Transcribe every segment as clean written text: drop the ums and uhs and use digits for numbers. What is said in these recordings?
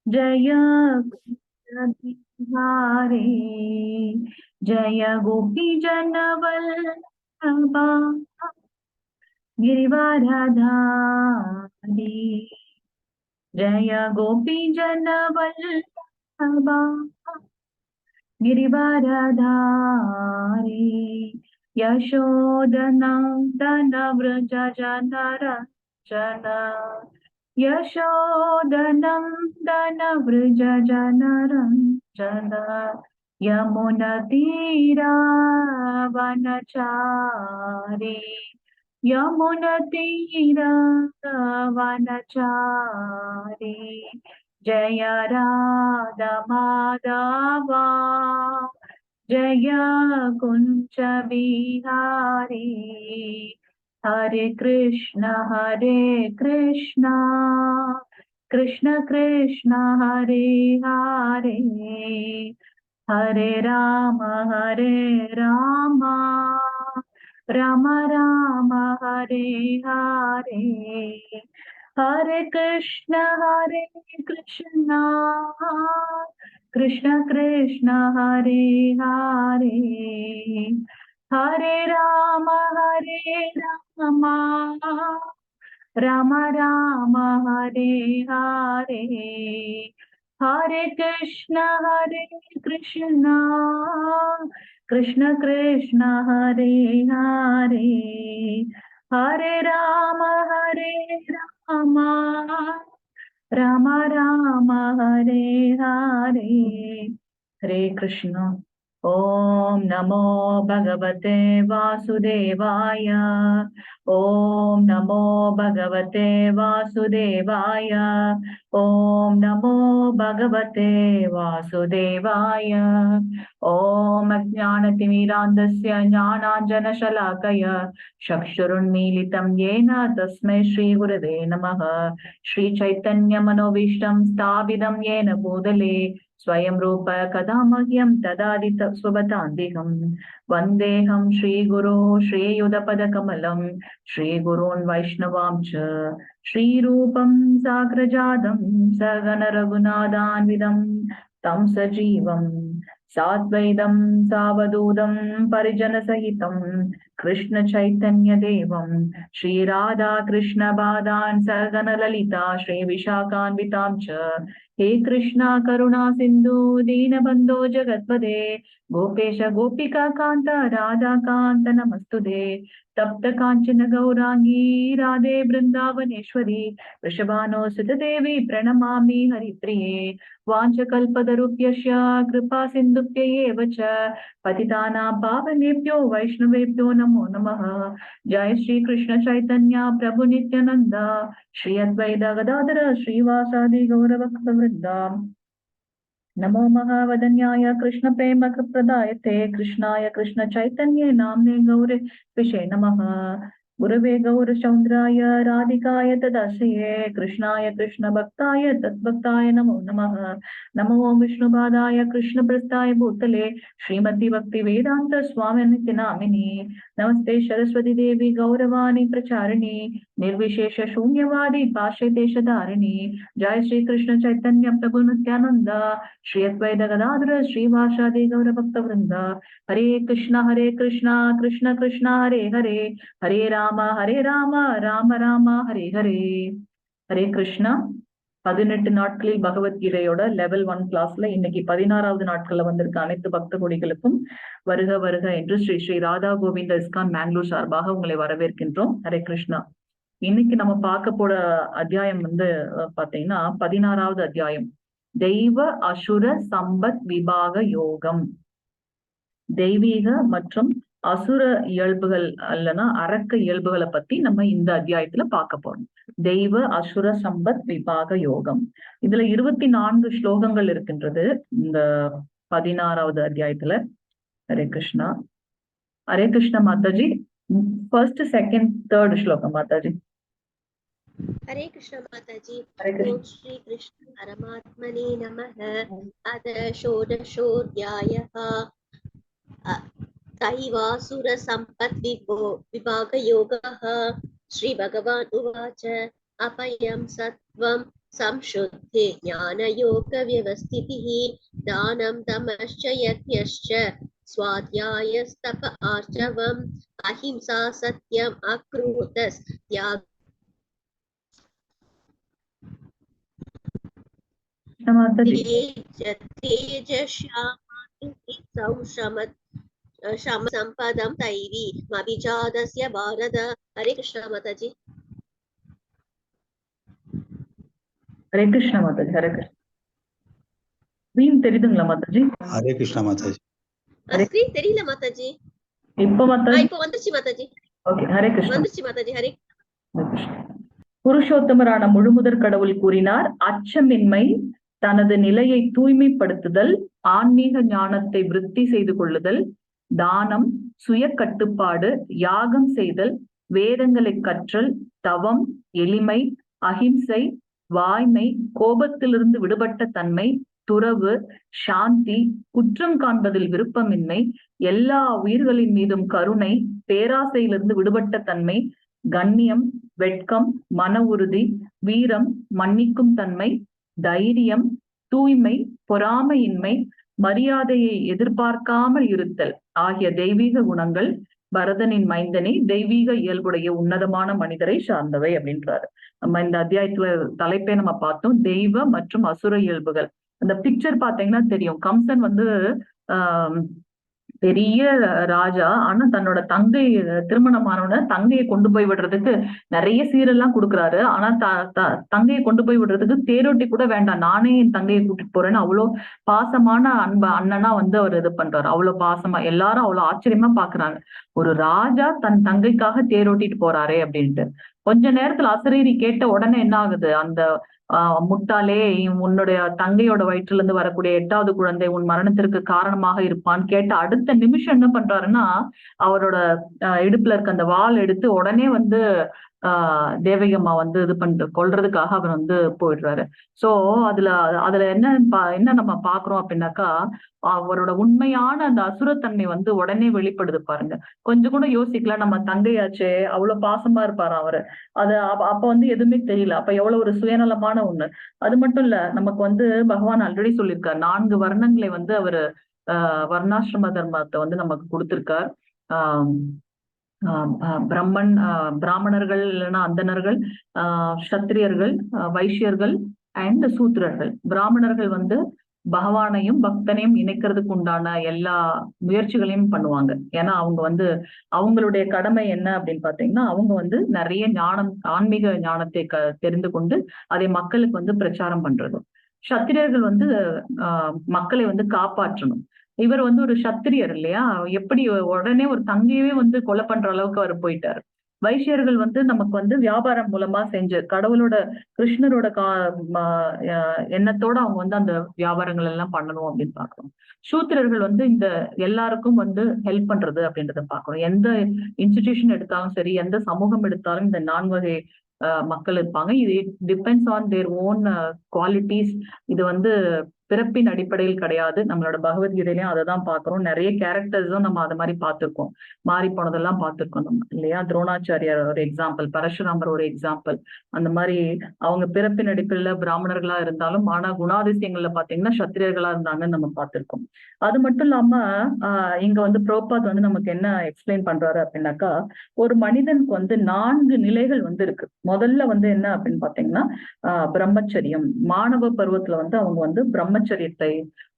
जय बिहारी, जय गोपी जन वल्लभा गिरिवरधारी, जय गोपी जन वल्लभा गिरिवरधारी, यशोदनन्दन व्रज जनरञ्जन, यशोदनन्दन व्रज जनरञ्जन, यमुनतीरावनचारी, यमुनतीरावनचारी, जय राधा माधवा, जय कुञ्ज बिहारी, हरे कृष्ण कृष्ण कृष्ण हरे हरे, हरे राम राम राम हरे हरे, हरे कृष्ण कृष्ण कृष्ण कृष्ण हरे हरे, हरे राम राम राम हरे हरे, हरे कृष्ण कृष्ण कृष्ण हरे हरे, हरे राम राम राम हरे हरे, हरे कृष्ण। ओम नमो भगवते वासुदेवाय, ओम नमो भगवते वासुदेवाय, ओम नमो भगवते वासुदेवाय, ओम अज्ञानतिमिरान्धस्य ज्ञानाञ्जनशलाकय चक्षुरुन्मीलितं येन तस्मै श्रीगुरवे नमः। श्रीचैतन्यमनोभीष्टं स्थापितं येन भूतले स्वयं रूप कदा मह्यं ददाति स्वपदान्तिकं। वन्देऽहं श्रीगुरो श्रीयुतपदकमलं, श्रीगुरून् वैष्णवांश्च श्रीरूपं साग्रजातं सगण रघुनाथान्वितं तं सजीवं साद्वैतं सावधूतं परिजनसहितं कृष्ण चैतन्य देवं श्रीराधा कृष्ण पादान् सगण ललिता श्री विशाखान्वितां च। हे कृष्णा करुणा सिंधु दीनबन्धो जगत्पते, गोपेश गोपिका कांत राधा कांत नमस्तुते। तप्त कांचन गौरांगी राधे वृंदावनेश्वरी, वृषभानुसुत देवी प्रणमामि हरिप्रिये। वाञ्छकल्पतरुभ्यश्च कृपा सिन्धुभ्य एव च पतितानां पावनेभ्यो वैष्णवेभ्यो नमो नमः। जय श्री कृष्ण चैतन्य प्रभु नित्यानंद, श्री अद्वैत गदाधर श्रीवासादि गौरभक्तवृन्दा। नमो महावदन्याय कृष्ण प्रेम प्रदायते कृष्णाय कृष्ण चैतन्ये नाम्ने गौरे विषे नमः। गुरवे गौरचन्द्राय राधिकाय तदाश्रये कृष्णाय कृष्ण भक्ताय तद्भक्ताय नमो नमः। नमो विष्णुपादाय कृष्ण प्रस्थाय भूतले श्रीमती भक्ति वेदांत स्वामी नित्य नामिनी। नमस्ते सरस्वती देवी गौरवाणी प्रचारिणी, निर्विशेष शून्यवादी भाष्य देशधारिणी। जय श्री कृष्ण चैतन्य प्रभु नित्यानंद, श्री अद्वैत गदाधर श्रीवासादि गौरभक्तवृंद। हरे कृष्णा कृष्ण कृष्ण हरे हरे, हरे राम राम राम हरे हरे। हरे कृष्णा। 18 நாட்களில் பகவத்கீதையோட லெவல் 1 கிளாஸ்ல இன்னைக்கு 16வது நாட்கள்ல வந்திருக்க அனைத்து பக்த கொடிகளுக்கும் வருக வருக என்று ஸ்ரீ ஸ்ரீ ராதா கோவிந்த இஸ்கான் மேங்களூர் சார்பாக உங்களை வரவேற்கின்றோம். ஹரே கிருஷ்ணா. இன்னைக்கு நம்ம பார்க்க போற அத்தியாயம் பாத்தீங்கன்னா 16வது அத்தியாயம், தெய்வ அசுர சம்பத் விபாக யோகம். தெய்வீக மற்றும் அசுர இயல்புகள் அல்லனா அரக்க இயல்புகளை பத்தி நம்ம இந்த அத்தியாயத்துல பார்க்க போறோம். தெய்வ அசுர சம்பத் விபாக யோகம். இதுல 24 ஸ்லோகங்கள் இருக்கின்றது இந்த 16வது அத்தியாயத்துல. Hare Krishna. Hare Krishna Mataji. First, second, third ஸ்லோகம் மாதாஜி. हरे कृष्ण माताजी। ओम श्री कृष्ण परमात्मने नमः। अथ षोडशोऽध्यायः, दैवासुर सम्पत् विभागयोगः। श्री भगवान् उवाच, अपयं सत्त्वं संशुद्धि ज्ञानयोगव्यवस्थितिः दानं दमश्च यज्ञश्च स्वाध्यायस्तप आर्जवम् अहिंसा सत्यम् अक्रोधस्त्यागः तेजश्यामति संपदं दैवी अभिजातस्य भारत। हरे कृष्ण माताजी। ஹரே கிருஷ்ணா மாதாஜி. ஹரே கிருஷ்ணா. ஸ்கிரீன் தெரியுதுங்களா மாதாஜி? ஹரே கிருஷ்ணா மாதாஜி. ஸ்கிரீன் தெரியல மாதாஜி. இப்ப மாதாஜி? இப்போ வந்துச்சு மாதாஜி. ஓகே. ஹரே கிருஷ்ணா. வந்துச்சு மாதாஜி. ஹரே புருஷோத்தமரான முழுமுதற் கடவுள் கூறினார், அச்சமின்மை, தனது நிலையை தூய்மைப்படுத்துதல், ஆன்மீக ஞானத்தை விருத்தி செய்து கொள்ளுதல், தானம், சுய கட்டுப்பாடு, யாகம் செய்தல், வேதங்களை கற்றல், தவம், எளிமை, அகிம்சை, வாய்மை, கோபத்திலிருந்து விடுபட்ட தன்மை, துறவு, சாந்தி, குற்றம் காண்பதில் விருப்பமின்மை, எல்லா உயிர்களின் மீதும் கருணை, பேராசையிலிருந்து விடுபட்ட தன்மை, கண்ணியம், வெட்கம், மன உறுதி, வீரம், மன்னிக்கும் தன்மை, தைரியம், தூய்மை, பொறாமையின்மை, மரியாதையை எதிர்பார்க்காமல் இருத்தல் ஆகிய தெய்வீக குணங்கள் பரதனின் மைந்தனை தெய்வீக இயல்புடைய உன்னதமான மனிதரை சார்ந்தவை அப்படின்றாரு. நம்ம இந்த அத்தியாயத்துல தலைப்பே நம்ம பார்த்தோம், தெய்வ மற்றும் அசுர இயல்புகள். அந்த பிக்சர் பாத்தீங்கன்னா தெரியும், கம்சன் வந்து பெரிய ராஜா, ஆனா தன்னோட தங்கை திருமணமானவன தங்கையை கொண்டு போய் விடுறதுக்கு நிறைய சீரெல்லாம் கொடுக்குறாரு. ஆனா தங்கையை கொண்டு போய் விடுறதுக்கு தேரோட்டி கூட வேண்டாம், நானே என் தங்கையை கூட்டிட்டு போறேன்னு அவ்வளவு பாசமான அண்ணனா வந்து அவர் இது பண்றாரு. அவ்வளவு பாசமா எல்லாரும் அவ்வளவு ஆச்சரியமா பாக்குறாங்க, ஒரு ராஜா தன் தங்கைக்காக தேரோட்டிட்டு போறாரே அப்படின்ட்டு. கொஞ்ச நேரத்துல அசரீரி கேட்ட உடனே என்ன ஆகுது, அந்த முட்டாளே, உன்னுடைய தங்கையோட வயிற்றுல இருந்து வரக்கூடிய 8வது குழந்தை உன் மரணத்திற்கு காரணமாக இருப்பான்னு கேட்ட அடுத்த நிமிஷம் என்ன பண்றாருன்னா, அவரோட இடுப்புல இருக்க அந்த வாள் எடுத்து உடனே வந்து தேவகம்மா வந்து இது கொல்றதுக்காக அவர் வந்து போயிடுறாரு. சோ அதுல என்ன நம்ம பாக்குறோம் அப்படின்னாக்கா, அவரோட உண்மையான அந்த அசுரத்தன்மை வந்து உடனே வெளிப்படுது பாருங்க. கொஞ்சம் கூட யோசிக்கல, நம்ம தங்கையாச்சே, அவ்வளவு பாசமா இருப்பாரு அவரு. அப்ப வந்து எதுவுமே தெரியல. அப்ப எவ்வளவு ஒரு சுயநலமான ஒண்ணு. அது மட்டும் இல்ல, நமக்கு வந்து பகவான் ஆல்ரெடி சொல்லியிருக்காரு, 4 வர்ணங்களை வந்து அவரு வர்ணாசிரம தர்மத்தை வந்து நமக்கு கொடுத்திருக்கார். பிரம்மன், பிராமணர்கள் இல்லைன்னா அந்தணர்கள், சத்திரியர்கள், வைசியர்கள் அண்ட் சூத்திரர்கள். பிராமணர்கள் வந்து பகவானையும் பக்தனையும் இணைக்கிறதுக்கு உண்டான எல்லா முயற்சிகளையும் பண்ணுவாங்க. ஏன்னா அவங்க வந்து அவங்களுடைய கடமை என்ன அப்படின்னு பாத்தீங்கன்னா, அவங்க வந்து நிறைய ஞானம், ஆன்மீக ஞானத்தை தெரிந்து கொண்டு அதை மக்களுக்கு வந்து பிரச்சாரம் பண்றது. சத்திரியர்கள் வந்து மக்களை வந்து காப்பாற்றணும். இவர் வந்து ஒரு சத்திரியர் இல்லையா, எப்படி உடனே ஒரு தங்கையவே வந்து கொலை பண்ற அளவுக்கு அவர் போயிட்டாரு. வைசியர்கள் வந்து நமக்கு வந்து வியாபாரம் மூலமா செஞ்சு கடவுளோட கிருஷ்ணரோட எண்ணத்தோட அவங்க வந்து அந்த வியாபாரங்கள் எல்லாம் பண்ணணும் அப்படின்னு பாக்குறோம். சூத்திரர்கள் வந்து இந்த எல்லாருக்கும் வந்து ஹெல்ப் பண்றது அப்படின்றத பாக்குறோம். எந்த இன்ஸ்டிடியூஷன் எடுத்தாலும் சரி, எந்த சமூகம் எடுத்தாலும் இந்த 4 வகை மக்கள் இருப்பாங்க. இது depends on their own qualities. இது வந்து பிறப்பின் அடிப்படையில் கிடையாது. நம்மளோட பகவத்கீதையிலையும் அதை தான் பாக்குறோம். நிறைய கேரக்டர்ஸும் நம்ம அதை மாதிரி பார்த்திருக்கோம், மாறி போனதெல்லாம் பார்த்திருக்கோம் நம்ம இல்லையா. துரோணாச்சாரியார் ஒரு எக்ஸாம்பிள், பரசுராமர் ஒரு எக்ஸாம்பிள். அந்த மாதிரி அவங்க பிறப்பின் அடிப்படையில பிராமணர்களா இருந்தாலும் ஆனா குணாதிசயங்கள்ல பாத்தீங்கன்னா சத்திரியர்களா இருந்தாங்கன்னு நம்ம பார்த்திருக்கோம். அது மட்டும் இல்லாம இங்க வந்து பிரபுபாத் வந்து நமக்கு என்ன எக்ஸ்பிளைன் பண்றாரு அப்படின்னாக்கா, ஒரு மனிதனுக்கு வந்து 4 நிலைகள் வந்து இருக்கு. முதல்ல வந்து என்ன அப்படின்னு பாத்தீங்கன்னா பிரம்மச்சரியம். மாணவ பருவத்துல வந்து அவங்க வந்து பிரம்மச்சரியத்தை,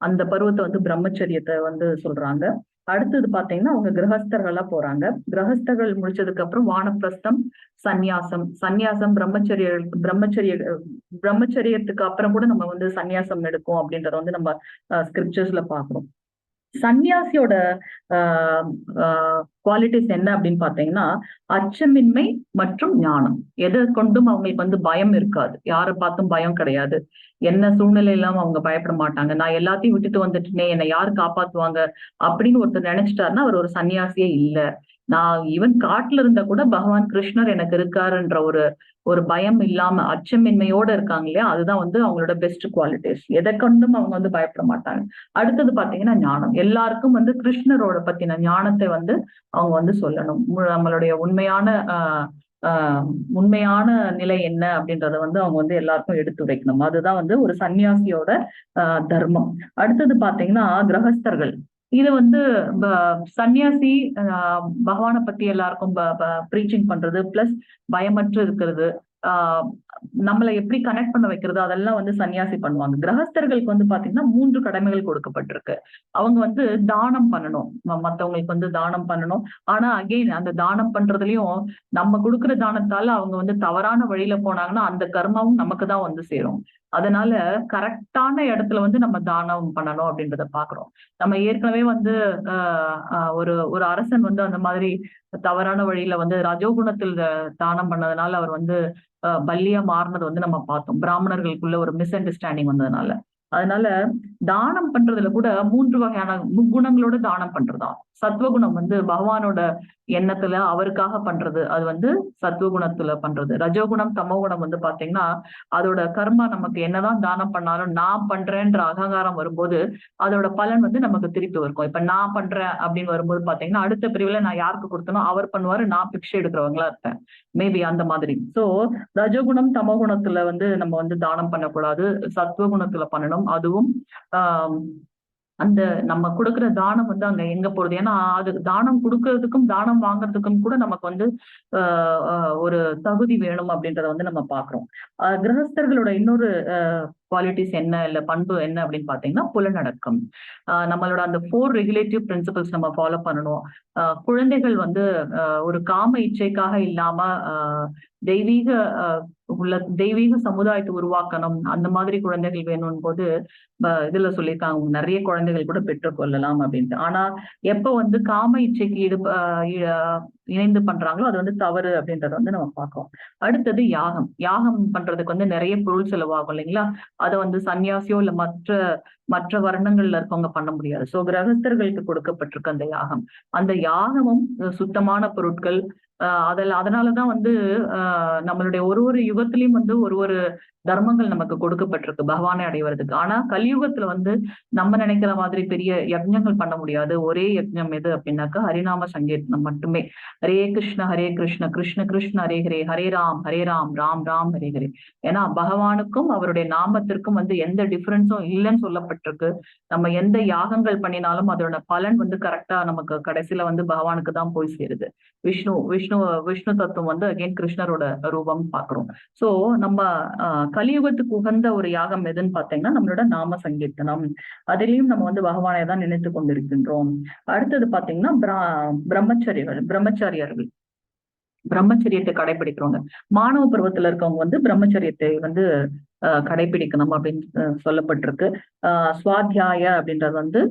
அந்த பருவத்தை வந்து பிரம்மச்சரியத்தை வந்து சொல்றாங்க. அடுத்தது பாத்தீங்கன்னா அவங்க கிரகஸ்தர்களா போறாங்க. கிரகஸ்தர்கள் முடிச்சதுக்கு அப்புறம் வானப்பிரஸ்தம், சந்நியாசம். சந்நியாசம் பிரம்மச்சரியத்துக்கு அப்புறம் கூட நம்ம வந்து சந்நியாசம் எடுக்கும் அப்படின்றத வந்து நம்ம ஸ்கிரிப்சர்ஸ்ல பாக்குறோம். சன்னியாசியோட குவாலிட்டிஸ் என்ன அப்படின்னு பாத்தீங்கன்னா, அச்சமின்மை மற்றும் ஞானம். எதை கொண்டும் அவங்களுக்கு வந்து பயம் இருக்காது, யாரை பார்த்தும் பயம் கிடையாது, என்ன சூழ்நிலை இல்லாம அவங்க பயப்பட மாட்டாங்க. நான் எல்லாத்தையும் விட்டுட்டு வந்துட்டுனே, என்னை யாரு காப்பாத்துவாங்க அப்படின்னு ஒருத்தர் நினைச்சிட்டாருன்னா அவர் ஒரு சன்னியாசியே இல்லை. நான் ஈவன் காட்டுல இருந்தா கூட பகவான் கிருஷ்ணர் எனக்கு இருக்காருன்ற ஒரு பயம் இல்லாம அச்சமின்மையோட இருக்காங்க இல்லையா, அதுதான் வந்து அவங்களோட பெஸ்ட் குவாலிட்டிஸ். எதை கொண்டும் அவங்க வந்து பயப்பட மாட்டாங்க. அடுத்தது பாத்தீங்கன்னா ஞானம். எல்லாருக்கும் வந்து கிருஷ்ணரோட பத்தின ஞானத்தை வந்து அவங்க வந்து சொல்லணும். நம்மளுடைய உண்மையான ஆஹ் உண்மையான நிலை என்ன அப்படின்றத வந்து அவங்க வந்து எல்லாருக்கும் எடுத்து வைக்கணும். அதுதான் வந்து ஒரு சன்னியாசியோட தர்மம். அடுத்தது பாத்தீங்கன்னா கிரகஸ்தர்கள். இது வந்து சன்னியாசி பகவானை பத்தி எல்லாருக்கும் ப்ரீச்சிங் பண்றது, பிளஸ் பயமற்று இருக்கிறது, ஆஹ் நம்மளை எப்படி கனெக்ட் பண்ண வைக்கிறது, அதெல்லாம் வந்து சன்னியாசி பண்ணுவாங்க. கிரகஸ்தர்களுக்கு வந்து பாத்தீங்கன்னா 3 கடமைகள் கொடுக்கப்பட்டிருக்கு. அவங்க வந்து தானம் பண்ணணும், மத்தவங்களுக்கு வந்து தானம் பண்ணணும். ஆனா அகெயின் அந்த தானம் பண்றதுலயும் நம்ம கொடுக்குற தானத்தால அவங்க வந்து தவறான வழியில போனாங்கன்னா அந்த கர்மாவும் நமக்கு தான் வந்து சேரும். அதனால கரெக்டான இடத்துல வந்து நம்ம தானம் பண்ணணும் அப்படின்றத பாக்குறோம். நம்ம ஏற்கனவே வந்து ஒரு ஒரு அரசன் வந்து அந்த மாதிரி தவறான வழியில வந்து ரஜோகுணத்தில் தானம் பண்ணதுனால அவர் வந்து பல்லியா மாறினது வந்து நம்ம பார்த்தோம். பிராமணர்களுக்குள்ள ஒரு மிஸ் அண்டர்ஸ்டாண்டிங் வந்ததுனால. அதனால தானம் பண்றதுல கூட 3 வகையான முக்குணங்களோட தானம் பண்றதா. சத்வகுணம் வந்து பகவானோட எண்ணத்துல அவருக்காக பண்றது, அது வந்து சத்வகுணத்துல பண்றது. ரஜோகுணம் தமோகுணம் வந்து பாத்தீங்கன்னா அதோட கர்மா நமக்கு என்னதான் தானம் பண்ணாலும் நான் பண்றேன்ற அகங்காரம் வரும்போது அதோட பலன் வந்து நமக்கு திருப்பி இருக்கும். இப்ப நான் பண்றேன் அப்படின்னு வரும்போது பாத்தீங்கன்னா அடுத்த பிரிவுல நான் யாருக்கு கொடுத்தனோ அவர் பண்ணுவாரு, நான் பிக்ஷை எடுக்கிறவங்களா இருப்பேன் மேபி அந்த மாதிரி. சோ ரஜோகுணம் தமோகுணத்துல வந்து நம்ம வந்து தானம் பண்ணக்கூடாது, சத்வகுணத்துல பண்ணணும். அதுவும் ஆஹ் அந்த நம்ம கொடுக்குற தானம் வந்து அங்க எங்க போறது, ஏன்னா அது தானம் கொடுக்கறதுக்கும் தானம் வாங்குறதுக்கும் கூட நமக்கு வந்து ஒரு தகுதி வேணும் அப்படின்றத வந்து நம்ம பாக்குறோம். கிரகஸ்தர்களோட இன்னொரு குவாலிட்டிஸ் என்ன, இல்ல பண்பு என்ன அப்படின்னு பாத்தீங்கன்னா புலனடக்கம். நம்மளோட அந்த 4 ரெகுலேட்டிவ் பிரின்சிபல்ஸ் நம்ம ஃபாலோ பண்ணணும். குழந்தைகள் வந்து ஒரு காம இச்சைக்காக இல்லாம தெய்வீக உள்ள தெய்வீக சமுதாயத்தை உருவாக்கணும். அந்த மாதிரி குழந்தைகள் வேணும் போது இதுல சொல்லியிருக்காங்க நிறைய குழந்தைகள் கூட பெற்றுக்கொள்ளலாம் அப்படின்ட்டு. ஆனா எப்ப வந்து காம இச்சைக்கு இணைந்து பண்றாங்களோ அது வந்து தவறு அப்படின்றத வந்து நம்ம பார்க்கிறோம். அடுத்தது யாகம். யாகம் பண்றதுக்கு வந்து நிறைய பொருள் செலவாகும் இல்லைங்களா? அதை வந்து சன்னியாசியோ இல்ல மற்ற வர்ணங்கள்ல இருக்கவங்க பண்ண முடியாது. சோ கிரகஸ்தர்களுக்கு கொடுக்கப்பட்டிருக்க அந்த யாகம், அந்த யாகமும் சுத்தமான பொருட்கள். அதனாலதான் வந்து நம்மளுடைய ஒரு யுகத்திலயும் வந்து ஒரு தர்மங்கள் நமக்கு கொடுக்கப்பட்டிருக்கு பகவானை அடைவதற்கு. ஆனா கலியுகத்துல வந்து நம்ம நினைக்கிற மாதிரி பெரிய யஜ்ஞங்கள் பண்ண முடியாது. ஒரே யஜ்ஞம் எது அப்படின்னாக்கா ஹரிநாம சங்கீர்த்தனம் மட்டுமே. ஹரே கிருஷ்ண கிருஷ்ண கிருஷ்ண ஹரே ஹரே, ஹரே ராம் ராம் ராம் ஹரே ஹரே. ஏன்னா பகவானுக்கும் அவருடைய நாமத்திற்கும் வந்து எந்த டிஃபரன்ஸும் இல்லைன்னு சொல்லப்பட்டிருக்கு. நம்ம எந்த யாகங்கள் பண்ணினாலும் அதோட பலன் வந்து கரெக்டா நமக்கு கடைசியில வந்து பகவானுக்கு தான் போய் சேருது. விஷ்ணு விஷ்ணு விஷ்ணு தத்துவம் வந்து அகைன் கிருஷ்ணரோட ரூபம் பாக்குறோம். சோ நம்ம கலியுகத்துக்கு உகந்த ஒரு யாகம் எதுன்னு பாத்தீங்கன்னா நம்மளோட நாம சங்கீர்த்தனம். அதிலையும் நம்ம வந்து பகவானை தான் நினைத்து கொண்டிருக்கின்றோம். அடுத்தது பாத்தீங்கன்னா பிரம்மச்சாரியர்கள் பிரம்மச்சரியத்தை கடைபிடிக்கிறவங்க. மாணவ பருவத்துல இருக்கவங்க வந்து பிரம்மச்சரியத்தை வந்து கடைபிடிக்கணும் அப்படின்னு சொல்லப்பட்டிருக்கு. சுவாத்தியாய அப்படின்றது வந்து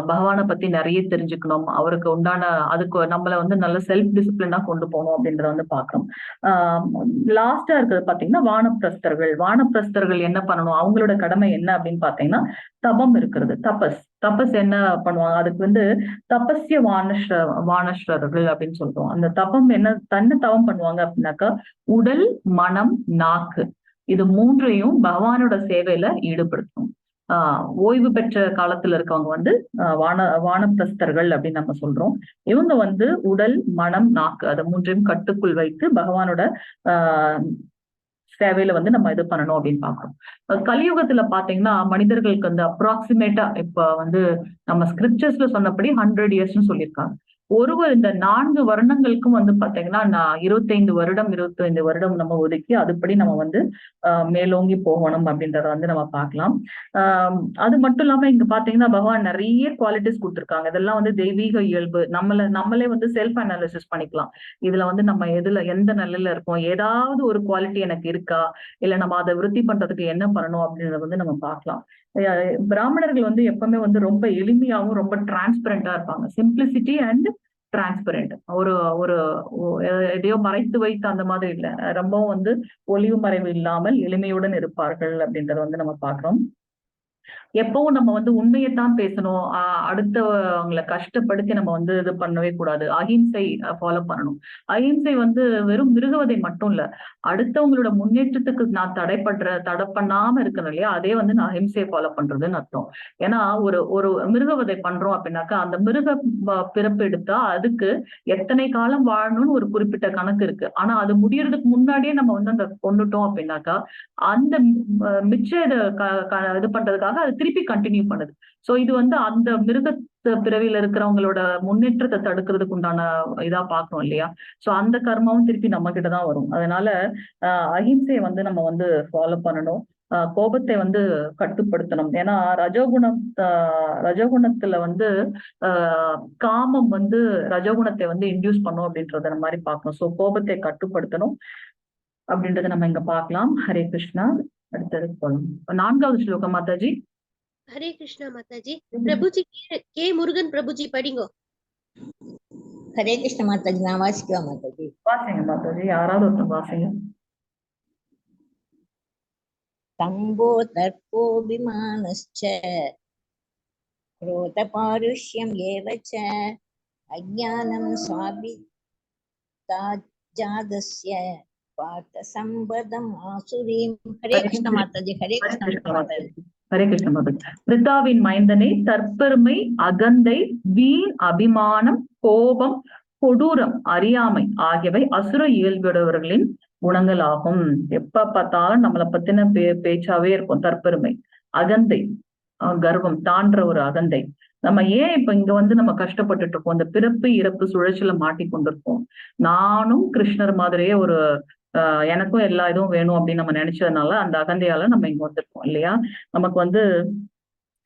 பகவானை பத்தி நிறைய தெரிஞ்சுக்கணும், அவருக்கு உண்டான அதுக்கு நம்மள வந்து நல்ல செல்ஃப் டிசிப்ளினா கொண்டு போகணும் அப்படின்றத வந்து பாக்குறோம். லாஸ்டா இருக்கிறது பாத்தீங்கன்னா வானப்பிரஸ்தர்கள் என்ன பண்ணணும், அவங்களோட கடமை என்ன அப்படின்னு பாத்தீங்கன்னா தபம் இருக்கிறது. தபஸ் என்ன பண்ணுவாங்க, அதுக்கு வந்து தபஸ்ய வானஸ்ரர்கள் அப்படின்னு சொல்றோம். அந்த தபம் என்ன தவம் பண்ணுவாங்க அப்படின்னாக்கா உடல், மனம், நாக்கு இது 3ஐயும் பகவானோட சேவையில ஈடுபடுத்தணும். ஓய்வு பெற்ற காலத்துல இருக்கவங்க வந்து வானப்பிரஸ்தர்கள் அப்படின்னு நம்ம சொல்றோம். இவங்க வந்து உடல், மனம், நாக்கு அதை 3ஐயும் கட்டுக்குள் வைத்து பகவானோட சேவையில வந்து நம்ம இது பண்ணணும் அப்படின்னு பாக்குறோம். கலியுகத்துல பாத்தீங்கன்னா மனிதர்களுக்கு வந்து அப்ராக்சிமேட்டா இப்ப வந்து நம்ம ஸ்கிரிப்சர்ஸ்ல சொன்னபடி 100 இயர்ஸ்னு சொல்லியிருக்காங்க. இந்த 4 வருடங்களுக்கும் வந்து பாத்தீங்கன்னா 25 வருடம் நம்ம ஒதுக்கி அதுபடி நம்ம வந்து மேலோங்கி போகணும் அப்படின்றத வந்து நம்ம பார்க்கலாம். அது மட்டும் இல்லாம இங்க பாத்தீங்கன்னா பகவான் நிறைய குவாலிட்டிஸ் கொடுத்திருக்காங்க. இதெல்லாம் வந்து தெய்வீக இயல்பு. நம்மளே வந்து செல்ஃப் அனாலிசிஸ் பண்ணிக்கலாம். இதுல வந்து நம்ம எந்த நிலையில இருக்கோம், ஏதாவது ஒரு குவாலிட்டி எனக்கு இருக்கா, இல்ல நம்ம அதை விருத்தி பண்றதுக்கு என்ன பண்ணணும் அப்படின்றத வந்து நம்ம பார்க்கலாம். பிராமணர்கள் வந்து எப்பவுமே வந்து ரொம்ப எளிமையாகவும் ரொம்ப டிரான்ஸ்பரண்டா இருப்பாங்க. Simplicity and transparent. ஒரு ஒரு எதையோ மறைத்து வைத்து அந்த மாதிரி இல்லை, ரொம்பவும் வந்து ஒளிவு மறைவு இல்லாமல் எளிமையுடன் இருப்பார்கள் அப்படின்றத வந்து நம்ம பார்க்கிறோம். எப்பவும் நம்ம வந்து உண்மையைத்தான் பேசணும். அடுத்தவங்களை கஷ்டப்படுத்தி நம்ம வந்து இது பண்ணவே கூடாது. அஹிம்சை ஃபாலோ பண்ணணும். அஹிம்சை வந்து வெறும் மிருகவதை மட்டும் இல்ல. அடுத்தவங்களோட முன்னேற்றத்துக்கு நான் தடை பண்ணாம இருக்கணும் இல்லையா? அதே வந்து நான் அஹிம்சையை ஃபாலோ பண்றதுன்னு அர்த்தம். ஏன்னா ஒரு ஒரு மிருகவதை பண்றோம் அப்படின்னாக்கா, அந்த மிருக பிறப்பு எடுத்தா அதுக்கு எத்தனை காலம் வாழணும்னு ஒரு குறிப்பிட்ட கணக்கு இருக்கு. ஆனா அது முடியறதுக்கு முன்னாடியே நம்ம வந்து அந்த கொண்டுட்டோம் அப்படின்னாக்கா, அந்த மிச்ச இது பண்றதுக்காக அது திருப்பி கண்டினியூ பண்ணுது. சோ இது வந்து அந்த பிறவியில இருக்கிறவங்களோட முன்னேற்றத்தை தடுக்கிறதுக்கு உண்டான இதா பாக்குறோம் இல்லையா? சோ அந்த கர்மாவும் திருப்பி நம்ம கிட்டதான் வரும். அதனால அஹிம்சையை வந்து நம்ம வந்து ஃபாலோ பண்ணணும். கோபத்தை வந்து கட்டுப்படுத்தணும். ஏன்னா ரஜோகுணத்துல வந்து காமம் வந்து ரஜோகுணத்தை வந்து இன்டியூஸ் பண்ணும் அப்படின்றத நம்ம மாதிரி பார்க்கணும். சோ கோபத்தை கட்டுப்படுத்தணும் அப்படின்றத நம்ம இங்க பார்க்கலாம். ஹரே கிருஷ்ணா. அடுத்தது போலாம். 4வது ஸ்லோகம் மாதாஜி. हरे कृष्णा माता जी। प्रभु जी के मुरुगन प्रभु जी पढ़िंगो। हरे कृष्ण माता जी। நான் வாசிக்கவா மாதா ஜி? வாசிங்க மாதாஜி, யாராவது ஒருத்தர் வாசிங்க. தம்போ தர்ப்போபிமானஸ்ச क्रोधपारुष्यम् एव च अज्ञानं स्वाभिजातस्य पार्थसम्पदम् आसुरीम्। हरे कृष्ण माता जी। हरे कृष्ण माता जी। ஹரே கிருஷ்ண மாதாஜி. பிரித்தாவின் மைந்தனை, தற்பெருமை, அகந்தை, வீண் அபிமானம், கோபம், கொடூரம், அறியாமை ஆகியவை அசுர இயல்புடையவர்களின் குணங்கள் ஆகும். எப்ப பார்த்தாலும் நம்மளை பத்தின பேச்சாவே இருக்கும். தற்பெருமை, அகந்தை, கர்வம், தான்ற ஒரு அகந்தை. நம்ம ஏன் இப்ப இங்க வந்து நம்ம கஷ்டப்பட்டுட்டு இருக்கோம்? இந்த பிறப்பு இறப்பு சுழற்சியில மாட்டிக்கொண்டிருக்கோம். நானும் கிருஷ்ணர் மாதிரியே ஒரு எனக்கும் எல்லா இதுவும் வேணும் அப்படின்னு நம்ம நினைச்சதுனால அந்த அகந்தையால நம்ம இங்க வந்திருக்கோம் இல்லையா? நமக்கு வந்து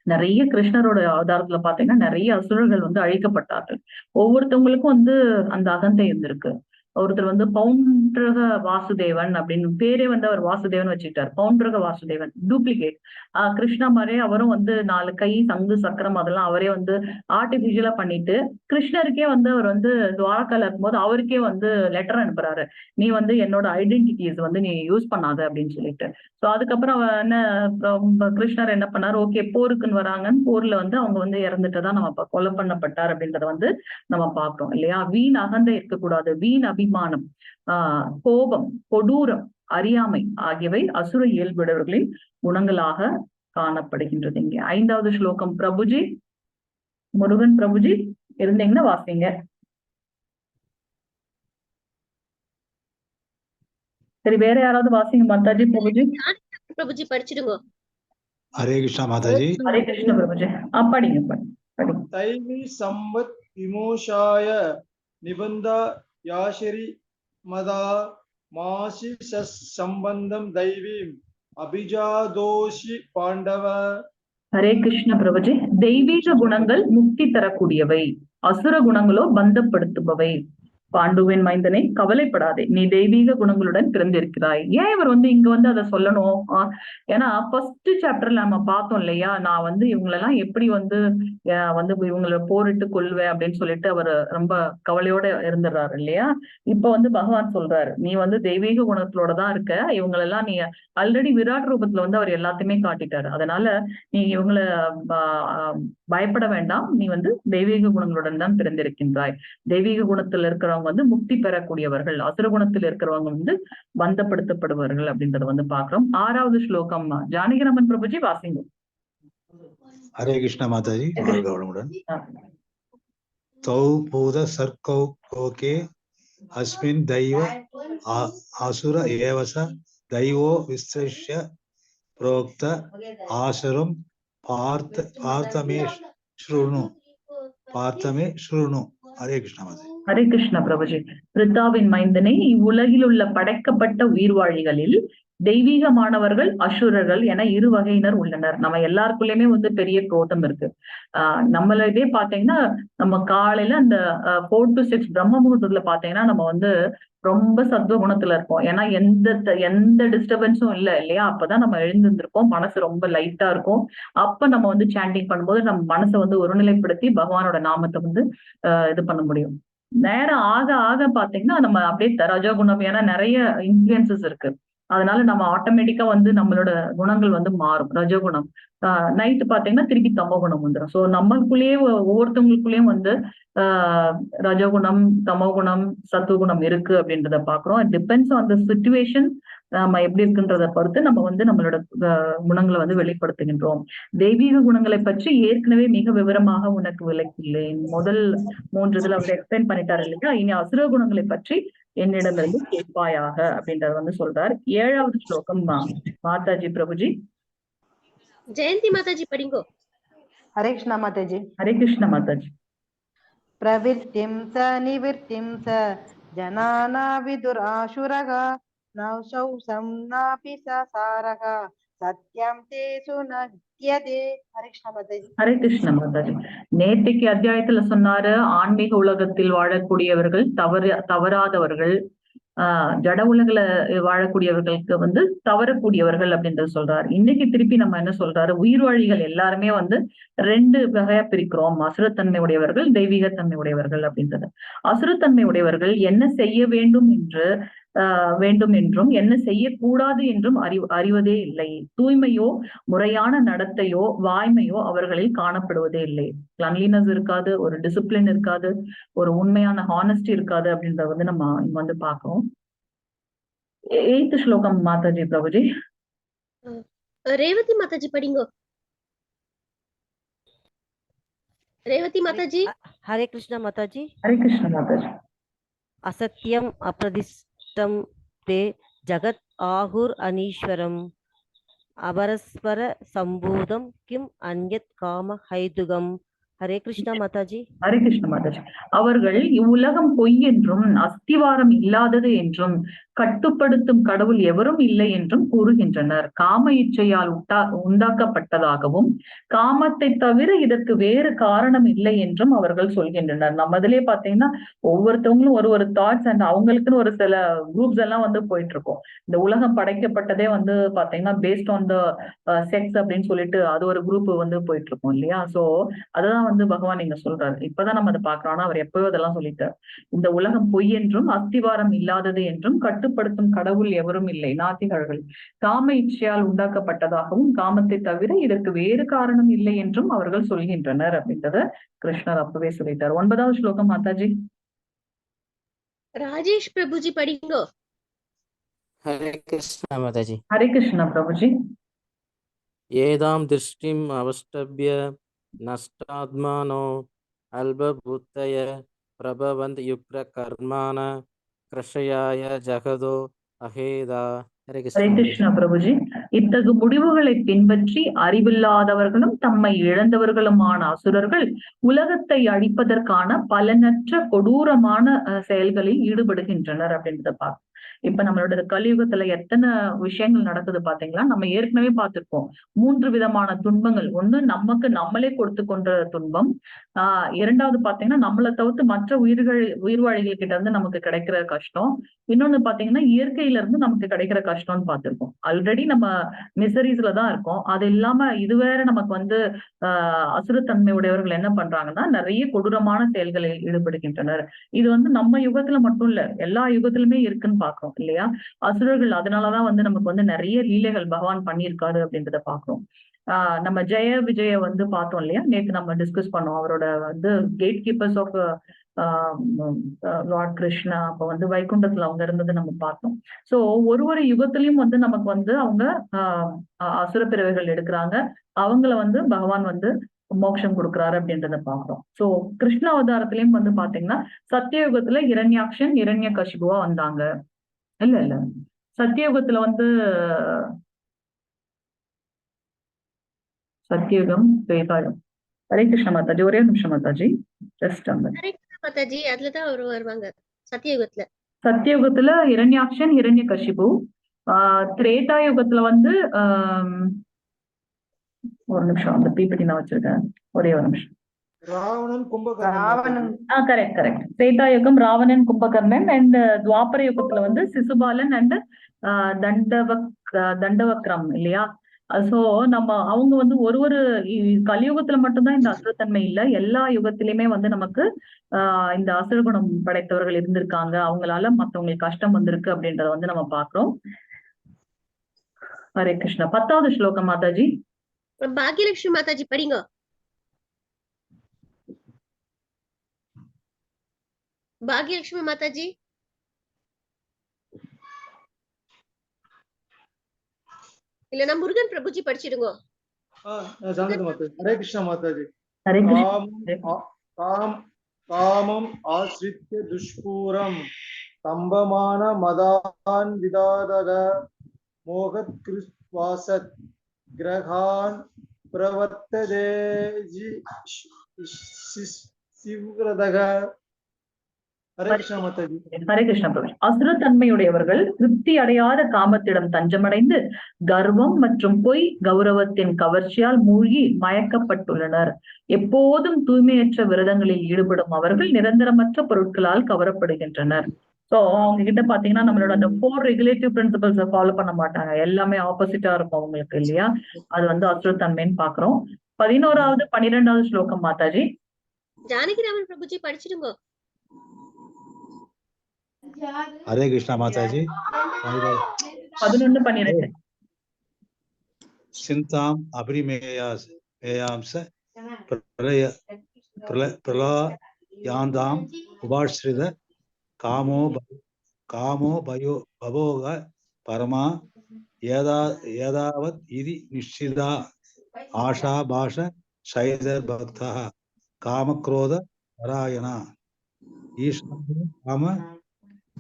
நிறைய கிருஷ்ணரோட அவதாரத்துல பாத்தீங்கன்னா நிறைய அசுரர்கள் வந்து அழிக்கப்பட்டார்கள். ஒவ்வொருத்தவங்களுக்கும் வந்து அந்த அகந்தை இருந்திருக்கு. ஒருத்தர் வந்து பவுண்டரக வாசுதேவன் அப்படின்னு பேரே வந்து அவர் வாசுதேவன் வச்சுக்கிட்டார். பவுண்டரக வாசுதேவன் டூப்ளிகேட். கிருஷ்ணா மாதிரியே அவரும் வந்து 4 கை, சங்கு, சக்கரம் அதெல்லாம் அவரே வந்து ஆர்டிபிஷியலா பண்ணிட்டு கிருஷ்ணருக்கே வந்து அவர் வந்து துவாரகால இருக்கும்போது அவருக்கே வந்து லெட்டர் அனுப்புறாரு. நீ வந்து என்னோட ஐடென்டிட்டிஸ் வந்து நீ யூஸ் பண்ணாத அப்படின்னு சொல்லிட்டு. சோ அதுக்கப்புறம் என்ன கிருஷ்ணர் என்ன பண்ணாரு? ஓகே, போருக்குன்னு வராங்கன்னு போர்ல வந்து அவங்க வந்து இறந்துட்டுதான் நம்ம கொலை பண்ணப்பட்டார் அப்படின்றத வந்து நம்ம பாக்குறோம் இல்லையா? வீண் அகந்தை இருக்கக்கூடாது. வீண் அபிமானம், கோபம், கொடூரம், அறியாமை ஆகியவை அசுர இயல்புடையவர்களின் குணங்களாக காணப்படுகின்றது. இங்கே 5வது ஸ்லோகம் பிரபுஜி, முருகன் பிரபுஜி இருந்தீங்கன்னா வாசிங்க. சரி, வேற யாராவது வாசிங்க மாதாஜி. பிரபுஜி பிரபுஜி படிச்சிடுங்க. ஹரே கிருஷ்ணா மாதாஜி. ஹரே கிருஷ்ண பிரபுஜி. படிங்க படிங்க. தைவி சம்பத் விமோஷாய நிபந்த யாஷரி மதா மாசி சம்பந்தம் தைவீம் அபிஜாதோஷி பாண்டவ. ஹரே கிருஷ்ண பிரபுஜி. தெய்வீக குணங்கள் முக்தி தரக்கூடியவை, அசுர குணங்களோ பந்தப்படுத்துபவை. பாண்டுவின் மைந்தனை, கவலைப்படாதே, நீ தெய்வீக குணங்களுடன் பிறந்திருக்கிறாய். ஏன் இவர் வந்து இங்க வந்து அதை சொல்லணும்? ஏன்னா ஃபர்ஸ்ட் சாப்டர்ல நம்ம பார்த்தோம் இல்லையா? நான் வந்து இவங்களெல்லாம் எப்படி வந்து இவங்களை போரிட்டு கொள்வேன் அப்படின்னு சொல்லிட்டு அவர் ரொம்ப கவலையோட இருந்துடுறாரு இல்லையா? இப்ப வந்து பகவான் சொல்றாரு, நீ வந்து தெய்வீக குணத்தோட தான் இருக்க. இவங்களெல்லாம் நீ ஆல்ரெடி விராட் ரூபத்துல வந்து அவர் எல்லாத்தையுமே காட்டிட்டாரு. அதனால நீ இவங்களை பயப்பட வேண்டாம். நீ வந்து தெய்வீக குணங்களுடன் தான் பிறந்திருக்கின்றாய். தெய்வீக குணத்துல இருக்கிறவங்க வந்து முக்தி பெறக்கூடியவர்கள், அசுர குணத்தில் இருக்கிறவங்க வந்து பந்தப்படுத்தப்படுவார்கள் அப்படின்றத வந்து பாக்குறோம். 6வது ஸ்லோகம் ஜானகிராமன் பிரபுஜி வாசிங்க. ஹரே கிருஷ்ண மாதாஜி. தௌ பூத சர்க்கௌ லோகே அஸ்மின் தெய்வ அசுர ஏவச தெய்வோ விஸ்ரஷ்ய புரோக்த ஆசுரம் பார்த்தமே ஸ்ருணு. ஹரே கிருஷ்ண மாதாஜி. ஹரே கிருஷ்ண பிரபுஜி. பிரித்தாவின் மைந்தனை, இவ்வுலகில் உள்ள படைக்கப்பட்ட உயிர்வாழிகளில் தெய்வீகமானவர்கள், அசுரர்கள் என 2 வகையினர் உள்ளனர். நம்ம எல்லாருக்குள்ளயுமே வந்து பெரிய குரோதம் இருக்கு. நம்மள இதே பாத்தீங்கன்னா நம்ம காலையில அந்த 4 to 6 பிரம்ம முகூர்த்தத்துல பாத்தீங்கன்னா நம்ம வந்து ரொம்ப சத்துவ குணத்துல இருப்போம். ஏன்னா எந்த டிஸ்டர்பன்ஸும் இல்லையா? அப்பதான் நம்ம எழுந்திருந்திருப்போம். மனசு ரொம்ப லைட்டா இருக்கும். அப்ப நம்ம வந்து சாண்டிங் பண்ணும்போது நம்ம மனசை வந்து ஒருநிலைப்படுத்தி பகவானோட நாமத்தை வந்து இது பண்ண முடியும். நேரம் ஆக ஆக பாத்தீங்கன்னா நம்ம அப்படியே ரஜோகுணம், ஏன்னா நிறைய இன்ஃபுளுசஸ் இருக்கு. அதனால நம்ம ஆட்டோமேட்டிக்கா வந்து நம்மளோட குணங்கள் வந்து மாறும். ரஜோகுணம் நைட்டு பாத்தீங்கன்னா திருப்பி தமோ குணம் வந்துடும். ஸோ நம்மளுக்குள்ளேயே ஒவ்வொருத்தவங்களுக்குள்ளேயும் வந்து ரஜோகுணம், தமோகுணம், சத்துவகுணம் இருக்கு அப்படின்றத பாக்குறோம். It depends on the situation. நம்ம எப்படி இருக்குன்றத பொறுத்து நம்ம வந்து நம்மளோட குணங்களை வந்து வெளிப்படுத்துகின்றோம். தெய்வீக குணங்களை பற்றி ஏற்கனவே மிக விவரமாக உனக்கு விளக்கியுள்ளேன். முதல் 3 இதுல அவர் எக்ஸ்பிளைன் பண்ணிட்டாரு இல்லையா? இனி அசுர குணங்களை பற்றி என்னிடமிருந்து கேட்பாயாக அப்படின்றத வந்து சொல்றார். 7வது ஸ்லோகம் மாதாஜி பிரபுஜி. ஜெயந்தி மாதாஜி படிங்கோ. हरे कृष्णा माताजी। ஹரே கிருஷ்ண மாதாஜி. प्रवृत्तिं स निवृत्तिं स जनाना विदुराशुरः नौशौसं नापि ससारः सत्यं तेषु नद्यते। हरे कृष्णा माताजी। ஹரே கிருஷ்ண மாதாஜி. நேத்திக்கு அத்தியாயத்துல சொன்னாரு, ஆன்மீக உலகத்தில் வாழக்கூடியவர்கள் தவறாதவர்கள், ஜட உலகில வாழக்கூடியவர்களுக்கு வந்து தவறக்கூடியவர்கள் அப்படின்றது சொல்றாரு. இன்னைக்கு திருப்பி நம்ம என்ன சொல்றாரு, உயிர்வாழிகள் எல்லாருமே வந்து 2 வகையா பிரிக்கிறோம். அசுரத்தன்மை உடையவர்கள், தெய்வீகத்தன்மை உடையவர்கள் அப்படின்றது. அசுரத்தன்மை உடையவர்கள் என்ன செய்ய வேண்டும் என்றும் என்ன செய்யக்கூடாது என்றும் அறிவதே இல்லை. தூய்மையோ முறையான நடத்தையோ வாய்மையோ அவர்களில் காணப்படுவதே இல்லை. கிளன்லினஸ் இருக்காது, ஒரு டிசிப்ளின் இருக்காது, ஒரு உண்மையான ஹானஸ்டி இருக்காது அப்படின்றத வந்து நம்ம இங்க வந்து பாக்குறோம். 8th ஸ்லோகம் மாதாஜி பிரபுஜி. ரேவதி மாதாஜி படிங்கோ. ரேவதி மாதாஜி. हरे कृष्णा माताजी। ஹரே கிருஷ்ண மாதாஜி. असत्यम अप्रदिष्टम ते जगत आहुर अनीश्वरम अपरस्पर संभूतम किम अन्यत काम हैदुगम। हरे कृष्णा माताजी। ஹரே கிருஷ்ண மாதாஜி. அவர்கள் இவ்வுலகம் பொய் என்றும் அஸ்திவாரம் இல்லாதது என்றும் கட்டுப்படுத்தும் கடவுள் எவரும் இல்லை என்றும் கூறுகின்றனர். காம இச்சையால் உண்டாக்கப்பட்டதாகவும் காமத்தை தவிர இதற்கு வேறு காரணம் இல்லை என்றும் அவர்கள் சொல்கின்றனர். நம்ம இதுலயே பாத்தீங்கன்னா ஒவ்வொருத்தவங்களும் ஒரு தாட்ஸ் அண்ட் அவங்களுக்குன்னு ஒரு சில குரூப்ஸ் எல்லாம் வந்து போயிட்டு இருக்கோம். இந்த உலகம் படைக்கப்பட்டதே வந்து பாத்தீங்கன்னா பேஸ்ட் ஆன் த செக்ஸ் அப்படின்னு சொல்லிட்டு அது ஒரு குரூப் வந்து போயிட்டு இருக்கோம் இல்லையா? சோ அதுதான் வந்து பகவான் இங்க சொல்றாரு. இப்பதான் நம்ம அதை பாக்குறோம். ஆனா அவர் எப்பயோ அதெல்லாம் சொல்லிட்டார். இந்த உலகம் பொய் என்றும் அஸ்திவாரம் இல்லாதது என்றும் கட்டுப்படுத்தும் கடவுள் எவரும் இல்லை, நாத்திகர்கள் காம இச்சையால் உண்டாக்கப்பட்டதாகவும் காமத்தை தவிர இதற்கு வேறு காரணம் இல்லை என்றும் அவர்கள் சொல்கின்றனர் அப்படின்றத கிருஷ்ணர் அப்பவே சொல்லிட்டார். 9வது ஸ்லோகம் மாதாஜி. ராஜேஷ் பிரபுஜி படிங்கோ. हरे कृष्णा माताजी। ஹரே கிருஷ்ண பிரபுஜி. एदां दृष्टिम् अवष्टभ्य नष्टात्मानो अल्पबुद्धय प्रभवन्त युक्तकर्माण कृषयाय जगदो अहेदा। हरे ஹரே कृष्णा கிருஷ்ண பிரபுஜி. இத்தகு முடிவுகளை பின்பற்றி அறிவில்லாதவர்களும் தம்மை இழந்தவர்களுமான அசுரர்கள் உலகத்தை அழிப்பதற்கான பலனற்ற கொடூரமான செயல்களில் ஈடுபடுகின்றனர் அப்படின்றத பார்க்க. இப்ப நம்மளோட கலியுகத்துல எத்தனை விஷயங்கள் நடக்குது பாத்தீங்களா? நம்ம ஏற்கனவே பார்த்திருக்கோம். 3 விதமான துன்பங்கள். ஒண்ணு நமக்கு நம்மளே கொடுத்து கொண்ட துன்பம். இரண்டாவது பாத்தீங்கன்னா நம்மளை தவிர்த்து மற்ற உயிர்வாழிகள் கிட்ட இருந்து நமக்கு கிடைக்கிற கஷ்டம். இன்னொன்னு பாத்தீங்கன்னா இயற்கையில இருந்து நமக்கு கிடைக்கிற கஷ்டம்னு பார்த்திருக்கோம். ஆல்ரெடி நம்ம மிசரிஸ்ல தான் இருக்கோம். அது இல்லாம இது வேற நமக்கு வந்து அசுரத்தன்மை உடையவர்கள் என்ன பண்றாங்கன்னா நிறைய கொடூரமான செயல்களில் ஈடுபடுகின்றனர். இது வந்து நம்ம யுகத்துல மட்டும் இல்ல, எல்லா யுகத்திலுமே இருக்குன்னு பாக்குறோம் இல்லையா? அசுரர்கள் அதனாலதான் வந்து நமக்கு வந்து நிறைய லீலைகள் பகவான் பண்ணியிருக்காரு அப்படின்றத பாக்குறோம். நம்ம ஜெய விஜய வந்து பார்த்தோம் இல்லையா? நேற்று நம்ம டிஸ்கஸ் பண்ணோம். அவரோட வந்து gate keepers of Lord Krishna அப்ப வந்து வைகுண்டத்துல அவங்க இருந்தது நம்ம பார்த்தோம். சோ ஒரு யுகத்திலயும் வந்து நமக்கு வந்து அவங்க அசுர பிறவைகள் எடுக்கிறாங்க. அவங்கள வந்து பகவான் வந்து மோட்சம் கொடுக்குறாரு அப்படின்றத பாக்குறோம். சோ கிருஷ்ண அவதாரத்திலயும் வந்து பாத்தீங்கன்னா சத்தியயுகத்துல இரண்யாக்ஷன் இரண்ய கசிபுவா வந்தாங்க. இல்ல சத்தியயுகத்துல வந்து சத்தியுகம் வேதாயம். ஹரே கிருஷ்ண மாதாஜி. ஒரே நிமிஷம் மாதாஜி. ஜஸ்ட் ஹரே கிருஷ்ணா மாதாஜி. அதுலதான் அவர் வருவாங்க சத்தியயுகத்துல. சத்தியயுகத்துல இரண்யாக்ஷன் இரண்ய கசிபு. திரேதா யுகத்துல வந்து ஒரு நிமிஷம் அந்த பிபிடி நான் வச்சிருக்கேன். ஒரே ஒரு நிமிஷம். ராவணன் கும்பகர்ணன். கரெக்ட். திரேதா யுகம் ராவணன் கும்பகர்ணன் அண்ட் துவாபர யுகத்துல வந்து சிசுபாலன் அண்ட் தண்டவக்ரம் இல்லையா? சோ நம்ம அவங்க வந்து ஒரு கலியுகத்துல மட்டும்தான் இந்த அசுரத்தன்மை இல்ல, எல்லா யுகத்திலயுமே வந்து நமக்கு இந்த அசுரகுணம் படைத்தவர்கள் இருந்திருக்காங்க. அவங்களால மத்தவங்களுக்கு கஷ்டம் வந்திருக்கு அப்படின்றத வந்து நம்ம பாக்குறோம். ஹரே கிருஷ்ணா. 10வது ஸ்லோகம் மாதாஜி. பாக்யலட்சுமி மாதாஜி படிங்க. பாக்யலட்சுமி மாதாஜி. இல்லனா முருகன் பிரபுஜி படிச்சிடுங்க. சாந்தது மாதாஜி. ஹரே கிருஷ்ணா மாதாஜி. ஹரே கிருஷ்ணா. காமம் ஆஸ்ரித்ய துஷ்பூரம் தம்பமான மதான் விதாதக மோகத் கிருஷ்வாசத் கிரகான் பிரவர்த்ததே சிவ்ரதக. ஹரே கிருஷ்ணா மாதாஜி. ஹரே கிருஷ்ணா பிரபு. அசுரத்தன்மையுடையவர்கள் திருப்தி அடையாத காமத்திடம் தஞ்சமடைந்து கர்வம் மற்றும் பொய் கௌரவத்தின் கவர்ச்சியால் மூழ்கி மயக்கப்பட்டுள்ளனர். எப்போதும் தூய்மையற்ற விரதங்களில் ஈடுபடும் அவர்கள் நிரந்தரமற்ற பொருட்களால் கவரப்படுகின்றனர். சோ அவங்க கிட்ட பாத்தீங்கன்னா நம்மளோட அந்த 4 ரெகுலேட்டிவ் பிரின்சிபல்ஸை ஃபாலோ பண்ண மாட்டாங்க. எல்லாமே ஆப்போசிட்டா இருக்கும் அவங்களுக்கு இல்லையா? அது வந்து அசுரத்தன்மைன்னு பாக்குறோம். 11வது 12வது ஸ்லோகம் மாதாஜி. ஜானகிராமன் பிரபுஜி படிச்சிடுங்க. ஹரே கிருஷ்ணா மாதாஜி. 11, 12. சிந்தாம் அபிரிமேயாம்ச பிரளயாந்தாம் உபாஸ்ரித காமோ பயோ பவோக பரமா ஏதாவத் இதி நிஷ்சிதா ஆஷா பாஷ சைதர் பக்தா காமக்ரோத பராயணா ஈஸ்வர காம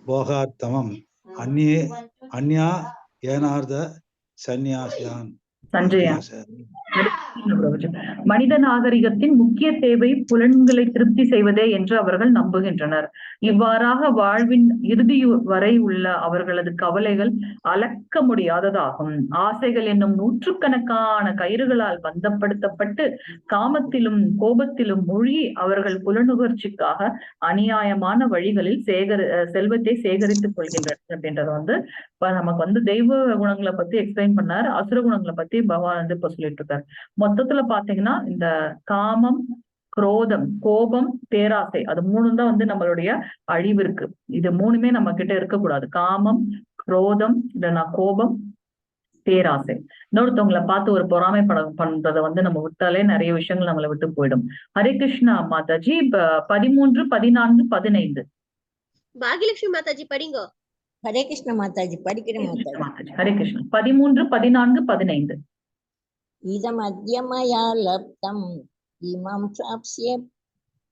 போகார்த்தமம் அந்யா ஏனார்த சந்நியாசியான். சஞ்சயா. மனித நாகரிகத்தின் முக்கிய தேவை புலன்களை திருப்தி செய்வதே என்று அவர்கள் நம்புகின்றனர். இவ்வாறாக வாழ்வின் இறுதி வரை உள்ள அவர்களது கவலைகள் அளக்க முடியாததாகும். ஆசைகள் என்னும் நூற்றுக்கணக்கான கயிறுகளால் பந்தப்படுத்தப்பட்டு காமத்திலும் கோபத்திலும் மூழ்கி அவர்கள் புலனுகர்ச்சிக்காக அநியாயமான வழிகளில் செல்வத்தை சேகரித்துக் கொள்கின்றனர் அப்படின்றத வந்து நமக்கு வந்து தெய்வ குணங்களை பத்தி எக்ஸ்பிளைன் பண்ணாரு. அசுர குணங்களை பத்தி பகவான் வந்து இப்ப சொல்லிட்டு இருக்காரு. மொத்தத்துல பாத்தீங்கன்னா இந்த காமம், குரோதம், கோபம், பேராசை, அது 3 தான் வந்து நம்மளுடைய அழிவிற்கு. இது 3மே நம்ம கிட்ட இருக்கக்கூடாது. காமம், குரோதம், இல்லைன்னா கோபம், பேராசை. இன்னொருத்தவங்களை பார்த்து ஒரு பொறாமை பண்றதை வந்து நம்ம விட்டாலே நிறைய விஷயங்கள் நம்மளை விட்டு போயிடும். ஹரே கிருஷ்ணா மாதாஜி. 13, 14, 15. பாக்யலட்சுமி மாதாஜி படிங்க. ஹரே கிருஷ்ண மாதாஜி படிக்கிறேன் மாதாஜி. ஹரே கிருஷ்ணா. 13, 14, 15. இதம் அத்யமயா லப்தம் இமம்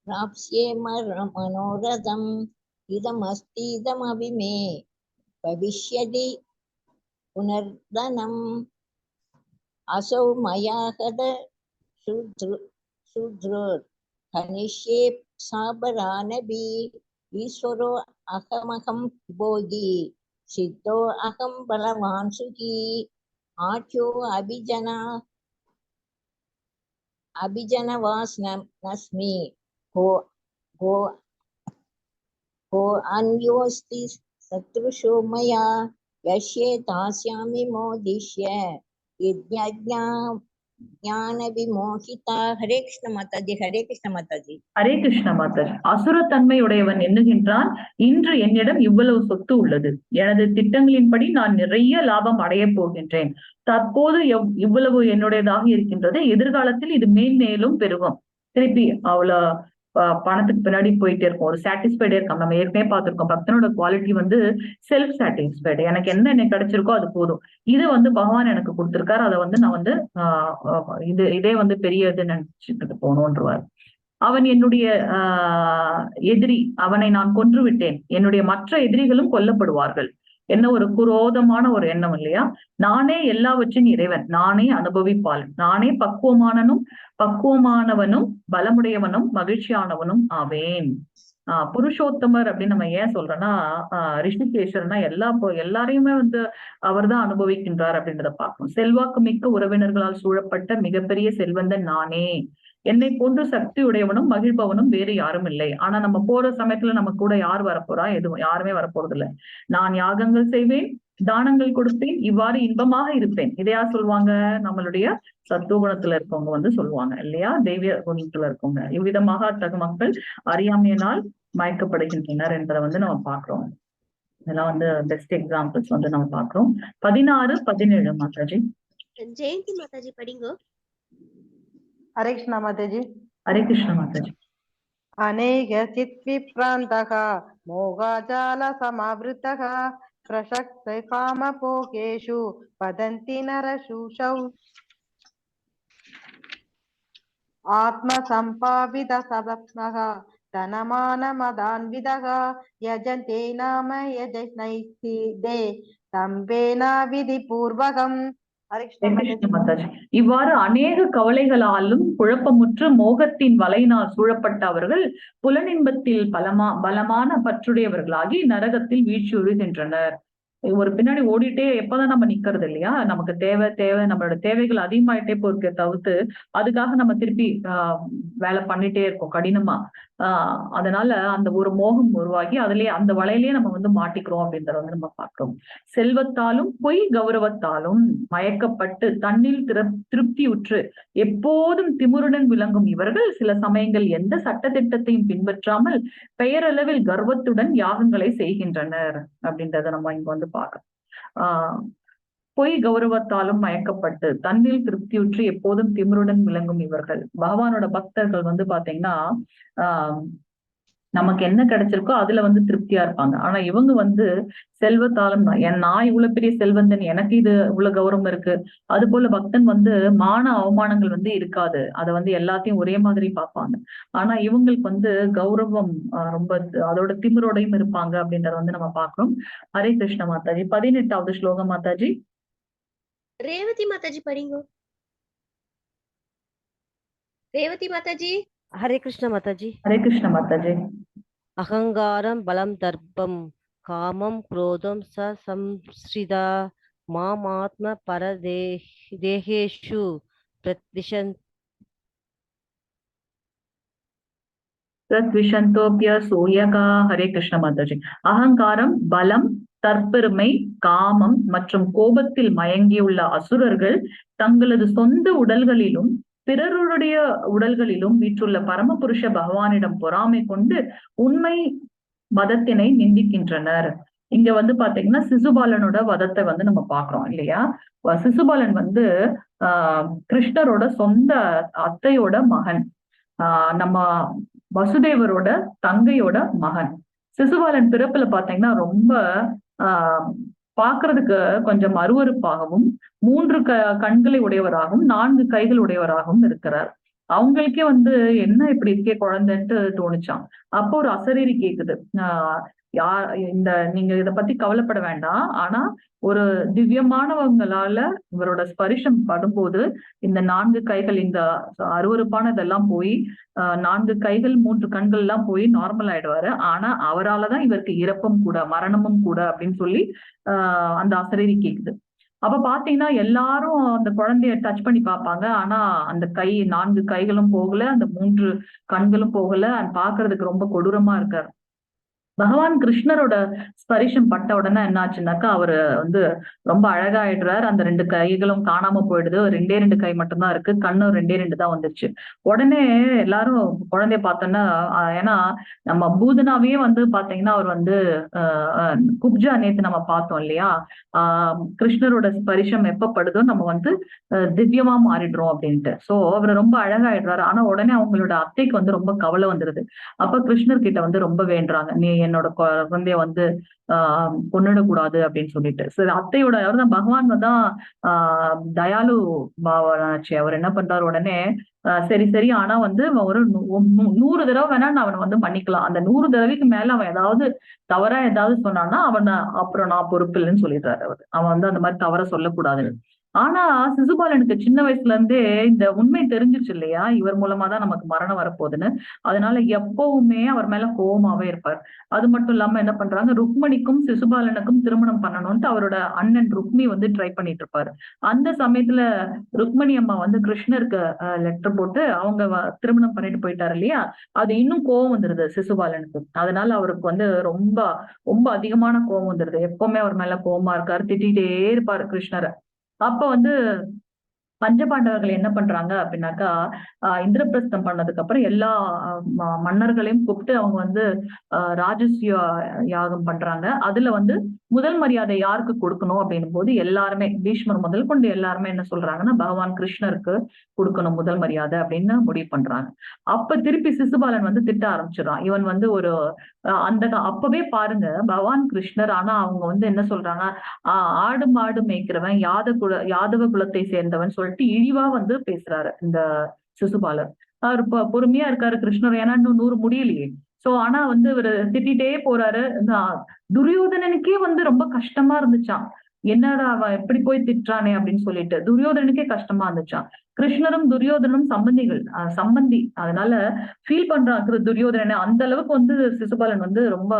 பிராப்ஸ்யே மனோரதம் இதம் அஸ்தி இதம் அபிமே பவிஷ்யதி புனர்தனம் அசௌ மயா ஹத சூத்ரோர் கனிஷ்யே சாபரானபி ஈஸ்வரோ அகமகம் போகி சித்தோ அகம் பலவான் சுகி ஆட்யோ அபிஜனவாஸ்னஸ்மி கோ அன்யோஸ்தி சத்ருஷோ மயா யஷ்யே தாஸ்யாமி மோதிஷ்ய ஞான விமோகிதா. ஹரே கிருஷ்ண மாதாஜி. ஹரே கிருஷ்ண மாதாஜி. ஹரே கிருஷ்ண மாதாஜி. அசுரத்தன்மையுடையவன் எண்ணுகின்றான், இன்று என்னிடம் இவ்வளவு சொத்து உள்ளது, எனது திட்டங்களின்படி நான் நிறைய லாபம் அடைய போகின்றேன், தற்போது இவ்வளவு என்னுடையதாக இருக்கின்றது, எதிர்காலத்தில் இது மேன்மேலும் பெருகும். திருப்பி அவ்வளவு பணத்துக்கு பின்னாடி போயிட்டே இருக்கும், ஒரு சாட்டிஸ்ஃபைடே இருக்கும். நம்ம ஏற்கனவே பார்த்திருக்கோம், பக்தனோட குவாலிட்டி வந்து செல்ஃப் சாட்டிஸ்ஃபைடு. எனக்கு என்ன கிடைச்சிருக்கோ அது போதும், இது வந்து பகவான் எனக்கு கொடுத்திருக்காரு, அதை வந்து நான் வந்து இதே வந்து பெரியதுன்னு நினைச்சிட்டு போகணும்ன்றவார். அவன் என்னுடைய எதிரி, அவனை நான் கொன்று விட்டேன், என்னுடைய மற்ற எதிரிகளும் கொல்லப்படுவார்கள். என்ன ஒரு குரோதமான ஒரு எண்ணம் இல்லையா? நானே எல்லாவற்றின் இறைவன், நானே அனுபவிப்பாளன், நானே பக்குவமானவனும் பலமுடையவனும் மகிழ்ச்சியானவனும் ஆவேன். புருஷோத்தமர் அப்படின்னு நம்ம ஏன் சொல்றோம்னா, ரிஷிகேஷர்னா எல்லாரையுமே வந்து அவர் தான் அனுபவிக்கின்றார் அப்படின்றத பார்க்கணும். செல்வாக்கு மிக்க உறவினர்களால் சூழப்பட்ட மிகப்பெரிய செல்வந்தன் நானே, என்னை போன்று சக்தி உடையவனும் மகிழ்பவனும் வேறு யாரும் இல்லை. ஆனா நம்ம போற சமயத்துல நம்ம கூட யார் வரப்போறா? யாருமே வரப்போறது இல்லை. நான் யாகங்கள் செய்வேன், தானங்கள் கொடுப்பேன், இவ்வாறு இன்பமாக இருப்பேன். இதையா சொல்லுவாங்க? நம்மளுடைய சத்துவகுணத்துல இருக்கவங்க வந்து சொல்லுவாங்க இல்லையா? தெய்வ குணத்துல இருக்கவங்க. இவ்விதமாக அத்தகு மக்கள் அறியாமையினால் மயக்கப்படுகின்றனர் என்பதை வந்து நம்ம பாக்குறோம். இதெல்லாம் வந்து பெஸ்ட் எக்ஸாம்பிள்ஸ் வந்து நம்ம பார்க்கிறோம். 16, 17 மாதாஜி. ஜெயந்தி மாதாஜி படிங்க. हरे कृष्ण माताजी. ஹரே கிருஷ்ண மாதாஜி. अनेक चित्विप्रान्तः मोगाजाल समावृतः प्रशक्त कामपोकेषु पतन्ति नरशूषौ आत्मसम्पावित सवप्नः धनमानमदान्वितः यजन्ते नाम यजनैस्थिदे तम्बेन विधिपूर्वकम्. हरे कृष्ण ஹரே माताजी. கிருஷ்ண மாதாஜி. இவ்வாறு அநேக கவலைகளாலும் குழப்பமுற்று மோகத்தின் வலையினால் சூழப்பட்ட அவர்கள் புலனின்பத்தில் பலமான பற்றுடையவர்களாகி நரகத்தில் வீழ்ச்சியுறுகின்றனர். ஒரு பின்னாடி ஓடிட்டே எப்பதான் நம்ம நிக்கிறது இல்லையா? நமக்கு தேவை நம்மளோட தேவைகள் அதிகமாயிட்டே போறத தவிர்த்து அதுக்காக நம்ம திருப்பி வேலை பண்ணிட்டே இருக்கோம் கடினமா. அதனால அந்த ஒரு மோகம் உருவாகி அதுலயே அந்த வலையிலேயே நம்ம வந்து மாட்டிக்கிறோம் அப்படின்றத வந்து நம்ம பார்க்கிறோம். செல்வத்தாலும் பொய் கௌரவத்தாலும் மயக்கப்பட்டு தன்னில் திருப்தியுற்று எப்போதும் திமிருடன் விளங்கும் இவர்கள் சில சமயங்கள் எந்த சட்டத்திட்டத்தையும் பின்பற்றாமல் பெயரளவில் கர்வத்துடன் யாகங்களை செய்கின்றனர் அப்படின்றத நம்ம இங்க வந்து பார்க்கணும். பொய் கௌரவத்தாலும் மயக்கப்பட்டு தன்னில் திருப்தியுற்று எப்போதும் திமிருடன் விளங்கும் இவர்கள் பகவானோட பக்தர்கள் வந்து பாத்தீங்கன்னா நமக்கு என்ன கிடைச்சிருக்கோ அதுல வந்து திருப்தியா இருப்பாங்க. ஆனா இவங்க வந்து செல்வத்தாலும் நான் இவ்வளவு பெரிய செல்வந்தன், எனக்கு இது இவ்வளவு கௌரவம் இருக்கு. அது போல பக்தன் வந்து மான அவமானங்கள் வந்து இருக்காது. அதை வந்து எல்லாத்தையும் ஒரே மாதிரி பார்ப்பாங்க. ஆனா இவங்களுக்கு வந்து கௌரவம் ரொம்ப அதோட திமிரோடையும் இருப்பாங்க அப்படின்றத வந்து நம்ம பார்க்கிறோம். ஹரே கிருஷ்ண மாதாஜி. 18வது ஸ்லோகம் மாதாஜி. ரேவதி மாதாஜி படிங்க. ரேவதி மாதாஜி. हरे कृष्ण माताजी. ஹரே கிருஷ்ண மாதாஜி. अहंगारं बलं दर्पं कामं क्रोधं स संश्रिता मामात्म परदेहेषु பிரத்விஷந்தோப்ய சூயகா. ஹரே கிருஷ்ண மாதாஜி. அகங்காரம், பலம், தற்பெருமை, காமம் மற்றும் கோபத்தில் மயங்கியுள்ள அசுரர்கள் தங்களது சொந்த உடல்களிலும் பிறருடைய உடல்களிலும் வீற்றுள்ள பரமபுருஷ பகவானிடம் பொறாமை கொண்டு உண்மை மதத்தினை நிந்திக்கின்றனர். இங்க வந்து பாத்தீங்கன்னா சிசுபாலனோட வதத்தை வந்து நம்ம பாக்குறோம் இல்லையா? சிசுபாலன் வந்து கிருஷ்ணரோட சொந்த அத்தையோட மகன், நம்ம வசுதேவரோட தங்கையோட மகன். சிசுபாலன் பிறப்புல பாத்தீங்கன்னா ரொம்ப பாக்குறதுக்கு கொஞ்சம் அருவருப்பாகவும் 3 கண்களை உடையவராகவும் 4 கைகள் உடையவராகவும் இருக்கிறார். அவங்களுக்கே வந்து என்ன இப்படி இருக்கே குழந்தைன்ட்டு தோணுச்சான். அப்போ ஒரு அசரீரி கேக்குது, நீங்க இத பத்தி கவலைப்பட வேண்டாம், ஆனா ஒரு திவ்யமானவங்களால இவரோட ஸ்பரிசம் படும்போது இந்த 4 கைகள், இந்த அருவருப்பானதெல்லாம் போய் 4 கைகள் 3 கண்கள் எல்லாம் போய் நார்மல் ஆயிடுவாரு. ஆனா அவராலதான் இவருக்கு இறப்பும் கூட மரணமும் கூட அப்படின்னு சொல்லி அந்த அசரீரி கேக்குது. அப்ப பாத்தீங்கன்னா எல்லாரும் அந்த குழந்தைய டச் பண்ணி பார்ப்பாங்க. ஆனா அந்த 4 கைகளும் போகல, அந்த 3 கண்களும் போகல. பாக்குறதுக்கு ரொம்ப கொடூரமா இருக்காரு. பகவான் கிருஷ்ணரோட ஸ்பரிசம் பட்ட உடனே என்னாச்சுன்னாக்கா அவரு வந்து ரொம்ப அழகாயிடுறாரு. அந்த 2 கைகளும் காணாம போயிடுது. 2 கை மட்டும்தான் இருக்கு. கண்ணும் 2 தான் வந்துருச்சு. உடனே எல்லாரும் குழந்தைய பார்த்தோன்னா, ஏன்னா நம்ம பூதனாவே வந்து பாத்தீங்கன்னா அவர் வந்து குப்ஜா நேத்து நம்ம பார்த்தோம் இல்லையா? கிருஷ்ணரோட ஸ்பரிசம் எப்ப படுதோ நம்ம வந்து திவ்யமா மாறிடுறோம் அப்படின்ட்டு. சோ அவர் ரொம்ப அழகாயிடுறாரு. ஆனா உடனே அவங்களோட அத்தைக்கு வந்து ரொம்ப கவலை வந்துருது. அப்ப கிருஷ்ணர் கிட்ட வந்து ரொம்ப வேண்டுறாங்க, நீ என்னோட குழந்தைய வந்து கொன்னுடக்கூடாது அப்படின்னு சொல்லிட்டு. சரி, அத்தையோட அவர்தான் பகவான் தான் தயாலு பாவனாச்சு. அவர் என்ன பண்றாரு உடனே, சரி ஆனா வந்து ஒரு 100 தடவை வேணா நான் அவனை வந்து மன்னிக்கலாம், அந்த 100 தடவைக்கு மேல அவன் ஏதாவது தவறா ஏதாவது சொன்னான்னா அவனை அப்புறம் நான் பொறுப்பு இல்லைன்னு சொல்லிடுறாரு. அவன் வந்து அந்த மாதிரி தவற சொல்லக்கூடாதுன்னு. ஆனா சிசுபாலனுக்கு சின்ன வயசுல இருந்தே இந்த உண்மை தெரிஞ்சிச்சு இல்லையா, இவர் மூலமா தான் நமக்கு மரணம் வரப்போகுதுன்னு. அதனால எப்பவுமே அவர் மேல கோபமாவே இருப்பார். அது மட்டும் இல்லாம என்ன பண்றாங்க, ருக்மணிக்கும் சிசுபாலனுக்கும் திருமணம் பண்ணணும்ட்டு அவரோட அண்ணன் ருக்மி வந்து ட்ரை பண்ணிட்டு இருப்பாரு. அந்த சமயத்துல ருக்மணி அம்மா வந்து கிருஷ்ணருக்கு லெட்டர் போட்டு அவங்க திருமணம் பண்ணிட்டு போயிட்டாரு இல்லையா, அது இன்னும் கோபம் வந்துருது சிசுபாலனுக்கு. அதனால அவருக்கு வந்து ரொம்ப ரொம்ப அதிகமான கோபம் வந்துருது. எப்பவுமே அவர் மேல கோபமா இருக்காரு, திட்டிகிட்டே இருப்பாரு கிருஷ்ணரை. அப்ப வந்து பஞ்சபாண்டவர்கள் என்ன பண்றாங்க அப்படின்னாக்கா இந்திரபிரஸ்தம் பண்ணதுக்கு அப்புறம் எல்லா மன்னர்களையும் கூப்பிட்டு அவங்க வந்து ராஜஸ்ய யாகம் பண்றாங்க. அதுல வந்து முதல் மரியாதை யாருக்கு கொடுக்கணும் அப்படின்னும் போது எல்லாருமே பீஷ்மர் முதல் கொண்டு எல்லாருமே என்ன சொல்றாங்கன்னா பகவான் கிருஷ்ணருக்கு கொடுக்கணும் முதல் மரியாதை அப்படின்னு முடிவு பண்றாங்க. அப்ப திருப்பி சிசுபாலன் வந்து திட்ட ஆரம்பிச்சிடறான். இவன் வந்து ஒரு அப்பவே பாருங்க பகவான் கிருஷ்ணர், ஆனா அவங்க வந்து என்ன சொல்றாங்க, ஆடு மாடு மேய்க்கிறவன் யாதவ குலத்தை சேர்ந்தவன் சொல்லிட்டு இழிவா வந்து பேசுறாரு இந்த சிசுபாலர். அவர் பொறுமையா இருக்காரு கிருஷ்ணர், ஏன்னா இன்னும் 100 முடியலையே. சோ ஆனா வந்து இவரு திட்டிகிட்டே போறாரு. துரியோதனனுக்கே வந்து ரொம்ப கஷ்டமா இருந்துச்சான், என்னடா அவன் எப்படி போய் திட்டுறானே அப்படின்னு சொல்லிட்டு துரியோதனனுக்கே கஷ்டமா இருந்துச்சான். கிருஷ்ணரும் துரியோதனும் சம்பந்தி, அதனால ஃபீல் பண்றான் துரியோதனனை. அந்த அளவுக்கு வந்து சிசுபாலன் வந்து ரொம்ப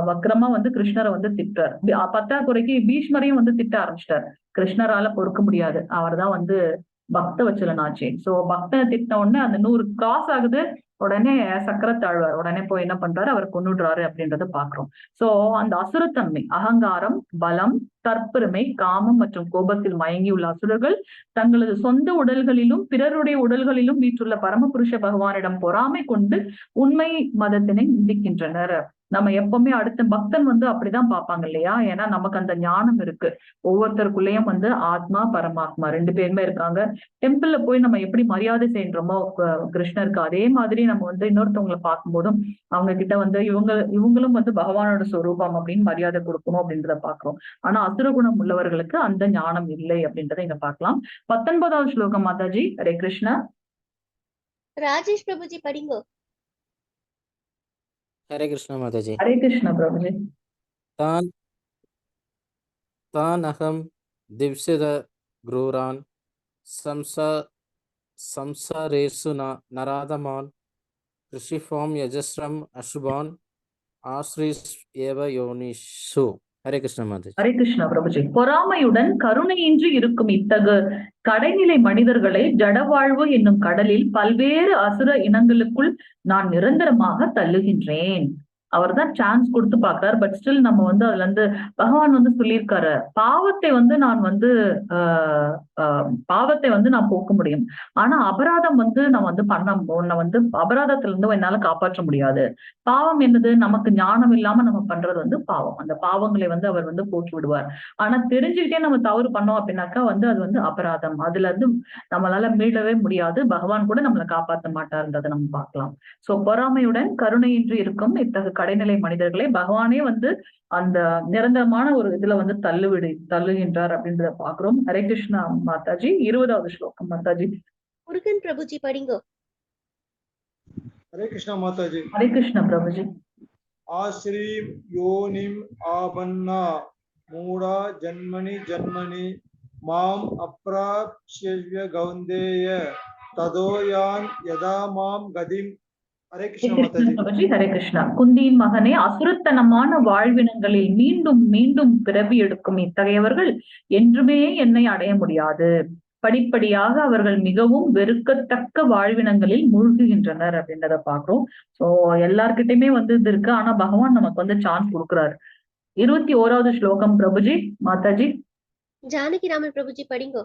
வக்கரமா வந்து கிருஷ்ணரை வந்து திட்டார். பத்தாக்குறைக்கு பீஷ்மரையும் வந்து திட்ட ஆரம்பிச்சிட்டார். கிருஷ்ணரால பொறுக்க முடியாது, அவர் தான் வந்து பக்த வச்சலனாச்சே. சோ பக்தனை திட்ட உடனே அந்த 100 கிராஸ் ஆகுது, உடனே சக்கரத்தாழ்வார் உடனே போய் என்ன பண்றாரு, அவர் கொன்னுடுறாரு அப்படின்றத பாக்குறோம். சோ அந்த அசுரத்தன்மை, அகங்காரம், பலம், தற்பெருமை, காமம் மற்றும் கோபத்தில் மயங்கியுள்ள அசுரர்கள் தங்களது சொந்த உடல்களிலும் பிறருடைய உடல்களிலும் வீற்றுள்ள பரமபுருஷ பகவானிடம் பொறாமை கொண்டு உண்மை மதத்தினை நிந்திக்கின்றனர். நம்ம எப்பவுமே அடுத்த பக்தன் வந்து அப்படிதான் பார்ப்பாங்க இல்லையா, ஏன்னா நமக்கு அந்த ஞானம் இருக்கு. ஒவ்வொருத்தருக்குள்ளேயும் வந்து ஆத்மா பரமாத்மா 2 பேருமே இருக்காங்க. டெம்பிள்ல போய் நம்ம எப்படி மரியாதை செய்யறோமோ கிருஷ்ணருக்கு, அதே மாதிரி நம்ம வந்து இன்னொருத்தவங்களை பார்க்கும்போதும் அவங்க கிட்ட வந்து இவங்களும் வந்து பகவானோட சொரூபம் அப்படின்னு மரியாதை கொடுக்கணும் அப்படின்றத பாக்குறோம். ஆனா அசுரகுணம் உள்ளவர்களுக்கு அந்த ஞானம் இல்லை அப்படின்றத இங்க பார்க்கலாம். 19வது ஸ்லோகம் மாதாஜி. ஹரே கிருஷ்ணா. ராஜேஷ் பிரபுஜி படிங்கோ. हरे कृष्ण माताजी। हरे कृष्ण प्रभुजी। तान अहम दिवसित ग्रूरान संसारेषु नराधमान ऋषिफोम यजस्रम अशुभान आश्रिस एव योनिषु। हरे कृष्ण माताजी। हरे कृष्ण प्रभुजी। பொறாமையுடன் கருணையின்றி இருக்கும் இத்தகு கடைநிலை மனிதர்களை ஜடவாழ்வு என்னும் கடலில் பல்வேறு அசுர இனங்களுக்குள் நான் நிரந்தரமாக தள்ளுகின்றேன். அவர் தான் சான்ஸ் கொடுத்து பாக்குறாரு. பட் ஸ்டில் நம்ம வந்து அதுல இருந்து பகவான் வந்து சொல்லியிருக்காரு, பாவத்தை வந்து நான் வந்து பாவத்தை வந்து நான் போக்க முடியும், ஆனா அபராதம் வந்து நான் வந்து உன்னை வந்து அபராதத்துல இருந்து என்னால காப்பாற்ற முடியாது. பாவம் என்னது, நமக்கு ஞானம் இல்லாம நம்ம பண்றது வந்து பாவம். அந்த பாவங்களை வந்து அவர் வந்து போக்கி விடுவார். ஆனா தெரிஞ்சுக்கிட்டே நம்ம தவறு பண்ணோம் அப்படின்னாக்கா வந்து அது வந்து அபராதம், அதுல இருந்து நம்மளால மீளவே முடியாது. பகவான் கூட நம்மளை காப்பாற்ற மாட்டார்ன்றதை நம்ம பார்க்கலாம். சோ பொறாமையுடன் கருணையின்றி இருக்கும் இத்தகைய கடைநிலை மனிதர்களை பகவானே வந்து அந்த நிரந்தரமான ஒரு இதுல வந்து தள்ளுகின்றார் அப்படின்றத பாக்குறோம். ஹரே கிருஷ்ணா மாதாஜி. 20வது ஸ்லோகம் மாதாஜி. முருகன் பிரபுஜி படிங்கோ. हरे कृष्णा माता जी। हरे कृष्ण प्रभु जी। आश्रीम योनिम आबन्ना मूढ़ा जन्मनि जन्मनि माम अप्राप्य गौन्देय तदो यान यदा माम गदिम। हरे कृष्णा माता जी। ஹரே கிருஷ்ணா. குந்தியின் மகனே, அசுரத்தனமான வாழ்வினங்களில் மீண்டும் மீண்டும் பிறவி எடுக்கும் இத்தகையவர்கள் என்றுமே என்னை அடைய முடியாது. படிப்படியாக அவர்கள் மிகவும் வெறுக்கத்தக்க வாழ்வினங்களில் மூழ்குகின்றனர் அப்படின்றத பாக்குறோம். சோ எல்லார்கிட்டயுமே வந்து இது இருக்கு, ஆனா பகவான் நமக்கு வந்து சான்ஸ் கொடுக்குறாரு. 21வது ஸ்லோகம் பிரபுஜி மாதாஜி. ஜானகி ராமன் பிரபுஜி படிங்கோ.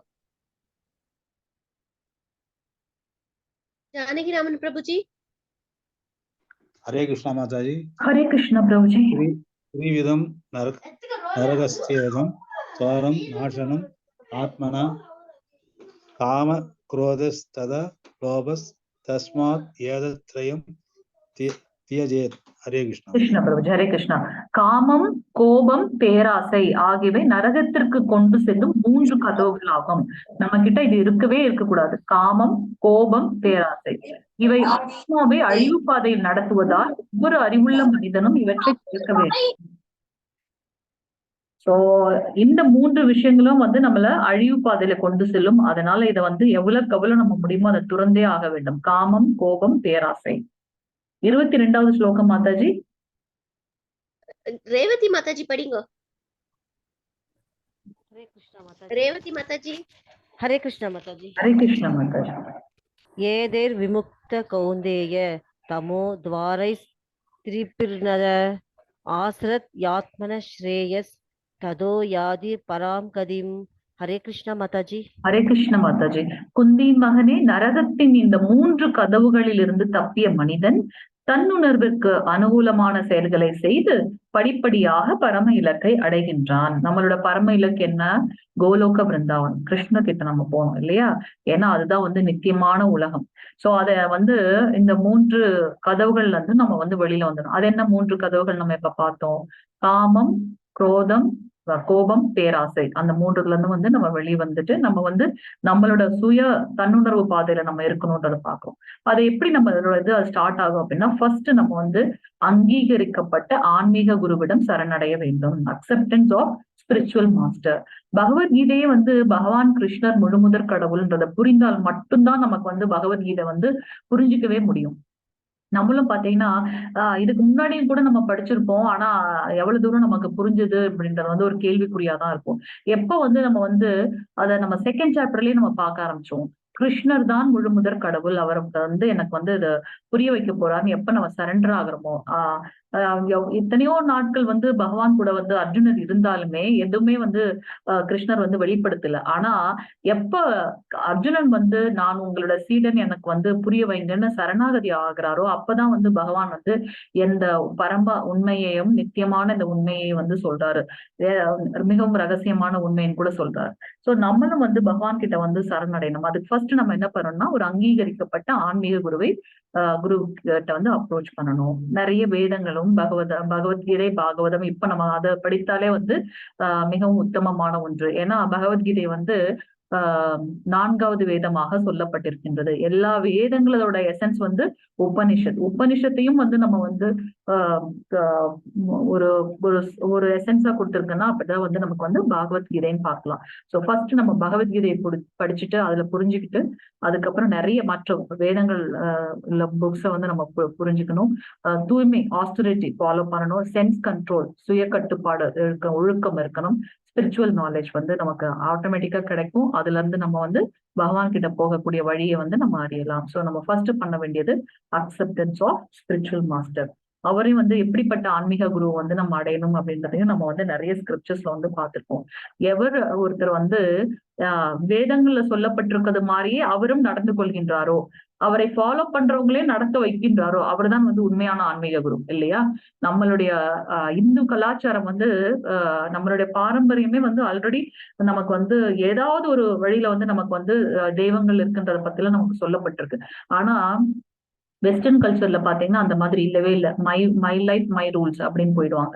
ஜானகி ராமன் பிரபுஜி। हरे कृष्णा माता जी। हरे कृष्ण प्रभु जी। त्रिविधम नरकस्येदं द्वारं नाशनम् आत्मना काम क्रोधस्तदा लोभस् तस्मात् एतत्त्रयं त्यजेत्। हरे कृष्णा। கிருஷ்ண பிரபுஜி. ஹரே கிருஷ்ணா. காமம், கோபம், பேராசை ஆகியவை நரகத்திற்கு கொண்டு செல்லும் 3 கதவுகள் ஆகும். நம்ம கிட்ட இது இருக்கவே இருக்கக்கூடாது. காமம், கோபம், பேராசை இவை ஆத்மாவை அழிவு பாதையில் நடத்துவதால் ஒவ்வொரு அறிவுள்ள மனிதனும் இவற்றை தவிர்க்க வேண்டும். சோ இந்த 3 விஷயங்களும் வந்து நம்மள அழிவு பாதையில கொண்டு செல்லும். அதனால இதை வந்து எவ்வளவுக்கு எவ்வளவு நம்ம முடியுமோ அதை துறந்தே ஆக வேண்டும். காமம், கோபம், பேராசை. 22வது ஸ்லோகம் மாதாஜி. ரேவதி மாதாஜி படிங்கோ. हरे कृष्ण माताजी। ரேவதி மாதாஜி। हरे कृष्ण माताजी। ஹரே கிருஷ்ண மாதாஜி। येदेर विमुक्त कौन्देय तमो द्वारैः त्रिपिर्नर आसरत् यात्मन श्रेयस् तदो यादि परां गतिं Hare Krishna Mataji. Hare Krishna Mataji. குந்தியின் மகனே, நரகத்தின் இந்த 3 கதவுகளில் இருந்து தப்பிய மனிதன் தன்னுணர்விற்கு அனுகூலமான செயல்களை செய்து படிப்படியாக பரம இலக்கை அடைகின்றான். நம்மளோட பரம இலக்கு என்ன? கோலோக பிருந்தாவன், கிருஷ்ண கிட்ட நம்ம போனோம் இல்லையா? ஏன்னா அதுதான் வந்து நித்தியமான உலகம். சோ அத வந்து இந்த 3 கதவுகள்ல இருந்து நம்ம வந்து வெளியில வந்துடும். அது என்ன 3 கதவுகள் நம்ம இப்ப பார்த்தோம்? காமம், குரோதம், கோபம், பேராசை. அந்த 3ல இருந்து வந்து நம்ம வெளியே வந்துட்டு நம்ம வந்து நம்மளோட சுய தன்னுணர்வு பாதையில நம்ம இருக்கணும்ன்றத பாக்குறோம். அது எப்படி நம்ம இது ஸ்டார்ட் ஆகும் அப்படின்னா, ஃபர்ஸ்ட் நம்ம வந்து அங்கீகரிக்கப்பட்ட ஆன்மீக குருவிடம் சரணடைய வேண்டும். Acceptance of spiritual master. பகவத்கீதையே வந்து பகவான் கிருஷ்ணர் முழுமுதற் கடவுள்ன்றதை புரிந்தால் மட்டும்தான் நமக்கு வந்து பகவத்கீதை வந்து புரிஞ்சிக்கவே முடியும். நம்மளும் பாத்தீங்கன்னா இதுக்கு முன்னாடியும் கூட நம்ம படிச்சிருப்போம். ஆனா எவ்வளவு தூரம் நமக்கு புரிஞ்சது அப்படின்றது வந்து ஒரு கேள்விக்குறியாதான் இருக்கும். எப்ப வந்து நம்ம வந்து அத நம்ம செகண்ட் சாப்டர்லயே நம்ம பார்க்க ஆரம்பிச்சோம். கிருஷ்ணர் தான் முழுமுதற் கடவுள், அவருக்கு வந்து எனக்கு வந்து இத புரிய வைக்க போறாருன்னு எப்ப நம்ம சரண்டர் ஆகுறோமோ, எத்தனையோ நாட்கள் வந்து பகவான் கூட வந்து அர்ஜுனர் இருந்தாலுமே எதுவுமே வந்து கிருஷ்ணர் வந்து வெளிப்படுத்தல. ஆனா எப்ப அர்ஜுனன் வந்து நான் உங்களோட சீடன், எனக்கு வந்து புரிய வைங்கன்னு சரணாகதி ஆகிறாரோ, அப்பதான் வந்து பகவான் வந்து எந்த பரம்ப உண்மையையும் நித்தியமான இந்த உண்மையை வந்து சொல்றாரு. மிகவும் ரகசியமான உண்மைன்னு கூட சொல்றாரு. சோ நம்மளும் வந்து பகவான் கிட்ட வந்து சரணடையணும். அதுக்கு ஃபர்ஸ்ட் நம்ம என்ன பண்ணணும்னா, ஒரு அங்கீகரிக்கப்பட்ட ஆன்மீக குருவை குரு கிட்ட வந்து அப்ரோச் பண்ணணும். நிறைய வேதங்களும் பகவத்கீதை, பாகவதம் இப்ப நம்ம அதை படித்தாலே வந்து மிகவும் உத்தமமான ஒன்று. ஏன்னா பகவத்கீதை வந்து 4வது வேதமாக சொல்லப்பட்டிருக்கின்றது. எல்லா வேதங்களோட எசன்ஸ் வந்து உபனிஷத்தையும் வந்து நம்ம வந்து ஒரு ஒரு ஒரு எசன்ஸா கொடுத்திருக்குன்னா அப்பதான் வந்து நமக்கு வந்து பகவத்கீதைன்னு பார்க்கலாம். சோ ஃபர்ஸ்ட் நம்ம பகவத்கீதையை படிச்சுட்டு அதுல புரிஞ்சுக்கிட்டு அதுக்கப்புறம் நிறைய மற்ற வேதங்கள் புக்ஸை வந்து நம்ம புரிஞ்சுக்கணும். தூய்மை, ஆஸ்டரிட்டி ஃபாலோ பண்ணணும். சென்ஸ் கண்ட்ரோல், சுய கட்டுப்பாடு ஒழுக்கம் இருக்கணும். ஸ்பிரிச்சுவல் நாலேஜ் வந்து நமக்கு ஆட்டோமேட்டிக்கா கிடைக்கும். அதுல இருந்து நம்ம வந்து பகவான் கிட்ட போகக்கூடிய வழியை வந்து நம்ம அறியலாம். சோ நம்ம ஃபர்ஸ்ட் பண்ண வேண்டியது அக்செப்டன்ஸ் ஆஃப் ஸ்பிரிச்சுவல் மாஸ்டர். அவரையும் வந்து எப்படிப்பட்ட ஆன்மீக குரு வந்து நம்ம அடையணும் அப்படின்றதையும் நம்ம வந்து நிறைய ஸ்கிரிப்சர்ஸ்ல வந்து பார்த்திருப்போம். எவர் ஒருத்தர் வந்து வேதங்கள்ல சொல்லப்பட்டிருக்கிறது மாதிரியே அவரும் நடந்து கொள்கின்றாரோ, அவரை ஃபாலோ பண்றவங்களே நடக்க வைக்கின்றாரோ, அவர்தான் வந்து உண்மையான ஆன்மீக குரு இல்லையா? நம்மளுடைய இந்து கலாச்சாரம் வந்து நம்மளுடைய பாரம்பரியமே வந்து ஆல்ரெடி நமக்கு வந்து ஏதாவது ஒரு வழியில வந்து நமக்கு வந்து தெய்வங்கள் இருக்குன்றத பத்தி எல்லாம் நமக்கு சொல்லப்பட்டிருக்கு. ஆனா வெஸ்டர்ன் கல்ச்சர்ல பாத்தீங்கன்னா அந்த மாதிரி இல்லவே இல்லை. மை லைஃப் மை ரூல்ஸ் அப்படின்னு போயிடுவாங்க.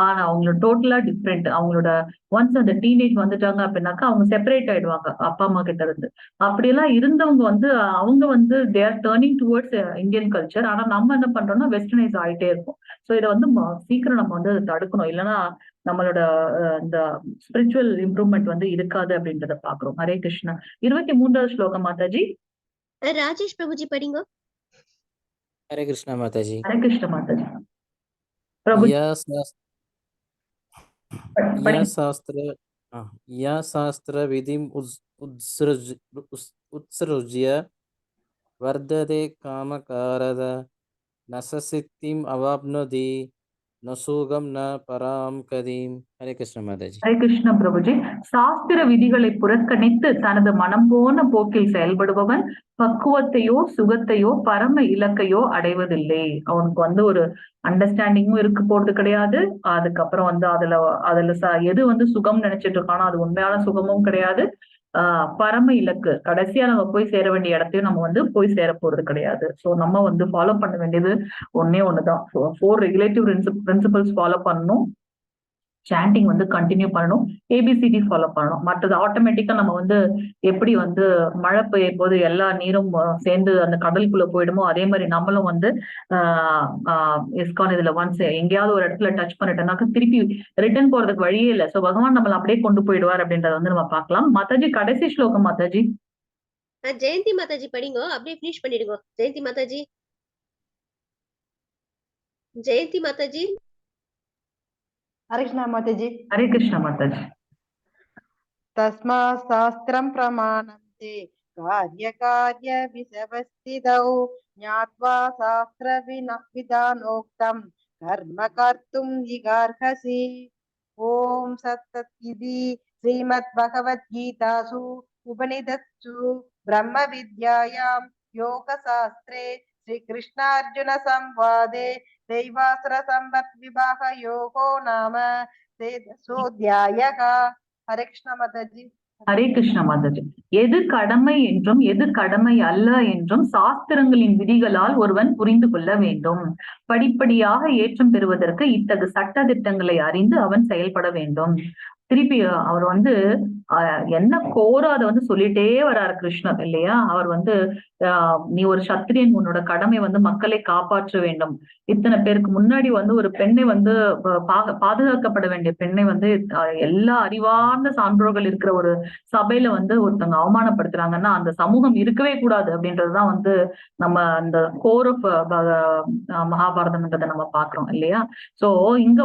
ஆனா அவங்களோட டோட்டலா டிஃப்ரெண்ட். அவங்களோட ஒன்ஸ் அந்த டீனேஜ் வந்துட்டாங்க அப்படின்னாக்கா அவங்க செப்பரேட் ஆயிடுவாங்க அப்பா அம்மா கிட்ட இருந்து. அப்படியெல்லாம் இருந்தவங்க வந்து அவங்க வந்து they are turning towards Indian culture. ஆனா நம்ம என்ன பண்றோம்னா வெஸ்டர்னைஸ் ஆயிட்டே இருக்கும். சோ இதை வந்து சீக்கிரம் நம்ம வந்து தடுக்கணும். இல்லைன்னா நம்மளோட இந்த ஸ்பிரிச்சுவல் இம்ப்ரூவ்மெண்ட் வந்து இருக்காது அப்படின்றத பாக்குறோம். ஹரே கிருஷ்ணா. 23வது ஸ்லோகம் மாதாஜி. ராஜேஷ் பிரபுஜி படிங்க. हरे कृष्णा माता जी. हरे कृष्ण माता जी. प्रभु या शास्त्र विधिम उत्सृज्य वर्धते कामकारद न सिद्धिम अवाप्नोति न सुगम न पराम कदीम. हरे कृष्ण माता जी. ஹரே கிருஷ்ண பிரபுஜி. சாஸ்திர விதிகளை புறக்கணித்து தனது மனம் போன போக்கில் செயல்படுபவன் பக்குவத்தையோ சுகத்தையோ பரம இலக்கையோ அடைவதில்லை. அவனுக்கு வந்து ஒரு அண்டர்ஸ்டாண்டிங்கும் இருக்கு போறது கிடையாது. அதுக்கப்புறம் வந்து அதுல எது வந்து சுகம் நினைச்சிட்டு இருக்கானோ அது உண்மையான சுகமும் கிடையாது. பரம இலக்கு, கடைசியா நம்ம போய் சேர வேண்டிய இடத்தையும் நம்ம வந்து போய் சேர போறது கிடையாது. சோ நம்ம வந்து ஃபாலோ பண்ண வேண்டியது ஒண்ணுதான். 4 ரெகுலேட்டிவ் பிரின்சிபல்ஸ் ஃபாலோ பண்ணணும். சாண்டிங் வந்து கண்டினியூ பண்ணணும். ஏபிசிடி ஃபாலோ பண்ணணும். மற்றது ஆட்டோமேட்டிக்கா நம்ம வந்து எப்படி வந்து மழை பெய்யும் போது எல்லா நீரும் சேர்ந்து அந்த கடலுக்குள்ள போயிடுமோ, அதே மாதிரி நம்மளும் வந்து இஸ்கான் இதுல ஒன்ஸ் எங்கேயாவது ஒரு இடத்துல டச் பண்ணிட்டோம்னாக்க திருப்பி ரிட்டர்ன் போறதுக்கு வழியே இல்லை. சோ பகவான் நம்மள அப்படியே கொண்டு போயிடுவார் அப்படின்றத வந்து நம்ம பார்க்கலாம். மாதாஜி கடைசி ஸ்லோகம் மாதாஜி. ஜெயந்தி மாதாஜி படிங்க, அப்படியே பினிஷ் பண்ணிடுங்க. ஜெயந்தி மாதாஜி. ஜெயந்தி மாதாஜி. हरे कृष्ण माताजी. हरे कृष्ण माताजी. तस्मात् शास्त्रं प्रमाणन्ते कार्यकार्य विषवस्थितौ ज्ञात्वा शास्त्रविधानोक्तं कर्म कर्तुं जिगार्हसि. ओम सत्तत् इति श्रीमद्भगवद्गीतासु उपनिषत्सु ब्रह्मविद्यायां योगशास्त्रे श्रीकृष्णार्जुनसंवादे दैवासुरसम्पद्विवाहयोगो नाम तेजसोऽध्यायः। हरे कृष्ण माताजी। ஹரே கிருஷ்ண மாதாஜி. எது கடமை என்றும் எது கடமை அல்ல என்றும் சாஸ்திரங்களின் விதிகளால் ஒருவன் புரிந்து கொள்ள வேண்டும். படிப்படியாக ஏற்றம் பெறுவதற்கு இத்தகு சட்ட திட்டங்களை அறிந்து அவன் செயல்பட வேண்டும். திருப்பி அவர் என்ன கோரோ அதை சொல்லிட்டே வர்றாரு கிருஷ்ணர் இல்லையா. அவர் நீ ஒரு சத்திரியன், உன்னோட கடமை மக்களை காப்பாற்ற வேண்டும். இத்தனை பேருக்கு முன்னாடி ஒரு பெண்ணை பாதுகாக்கப்பட வேண்டிய பெண்ணை எல்லா அறிவார்ந்த சான்றோர்கள் இருக்கிற ஒரு சபையில ஒருத்தவங்க அவமானப்படுத்துறாங்கன்னா அந்த சமூகம் இருக்கவே கூடாது அப்படின்றதுதான் நம்ம அந்த கோர் ஆஃப் மகாபாரதம்ன்றதை நம்ம பாக்குறோம் இல்லையா. சோ இங்க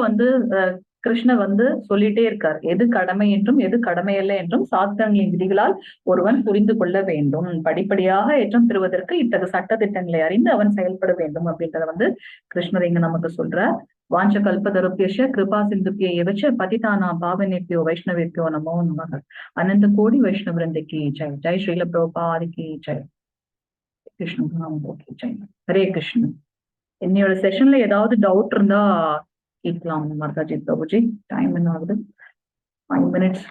கிருஷ்ணர் சொல்லிட்டே இருக்கார், எது கடமை என்றும் எது கடமையல்ல என்றும் சாஸ்திரங்களின் விதிகளால் ஒருவன் புரிந்து கொள்ள வேண்டும். படிப்படியாக ஏற்றம் பெறுவதற்கு இத்தகைய சட்ட திட்டங்களை அறிந்து அவன் செயல்பட வேண்டும் அப்படின்றத கிருஷ்ணர் இங்க நமக்கு சொல்றார். வாஞ்ச கல்பதருப்பியஷ கிருபா சிந்துப்பிய எவச்ச பதிதானா பாவனேப்பியோ வைஷ்ணவேப்பியோ நமோ நமக. அனந்த கோடி வைஷ்ணவரந்தைக்கு ஜெய். ஜெய் ஸ்ரீல பிரபுபாதிக்கு ஜெய். கிருஷ்ண ஜெய். ஹரே கிருஷ்ணன். என்னோட செஷன்ல ஏதாவது டவுட் இருந்தா கேட்கலாம் மாதாஜி. பிரபுஜி டைம் என்ன ஆகுது? 5 minutes.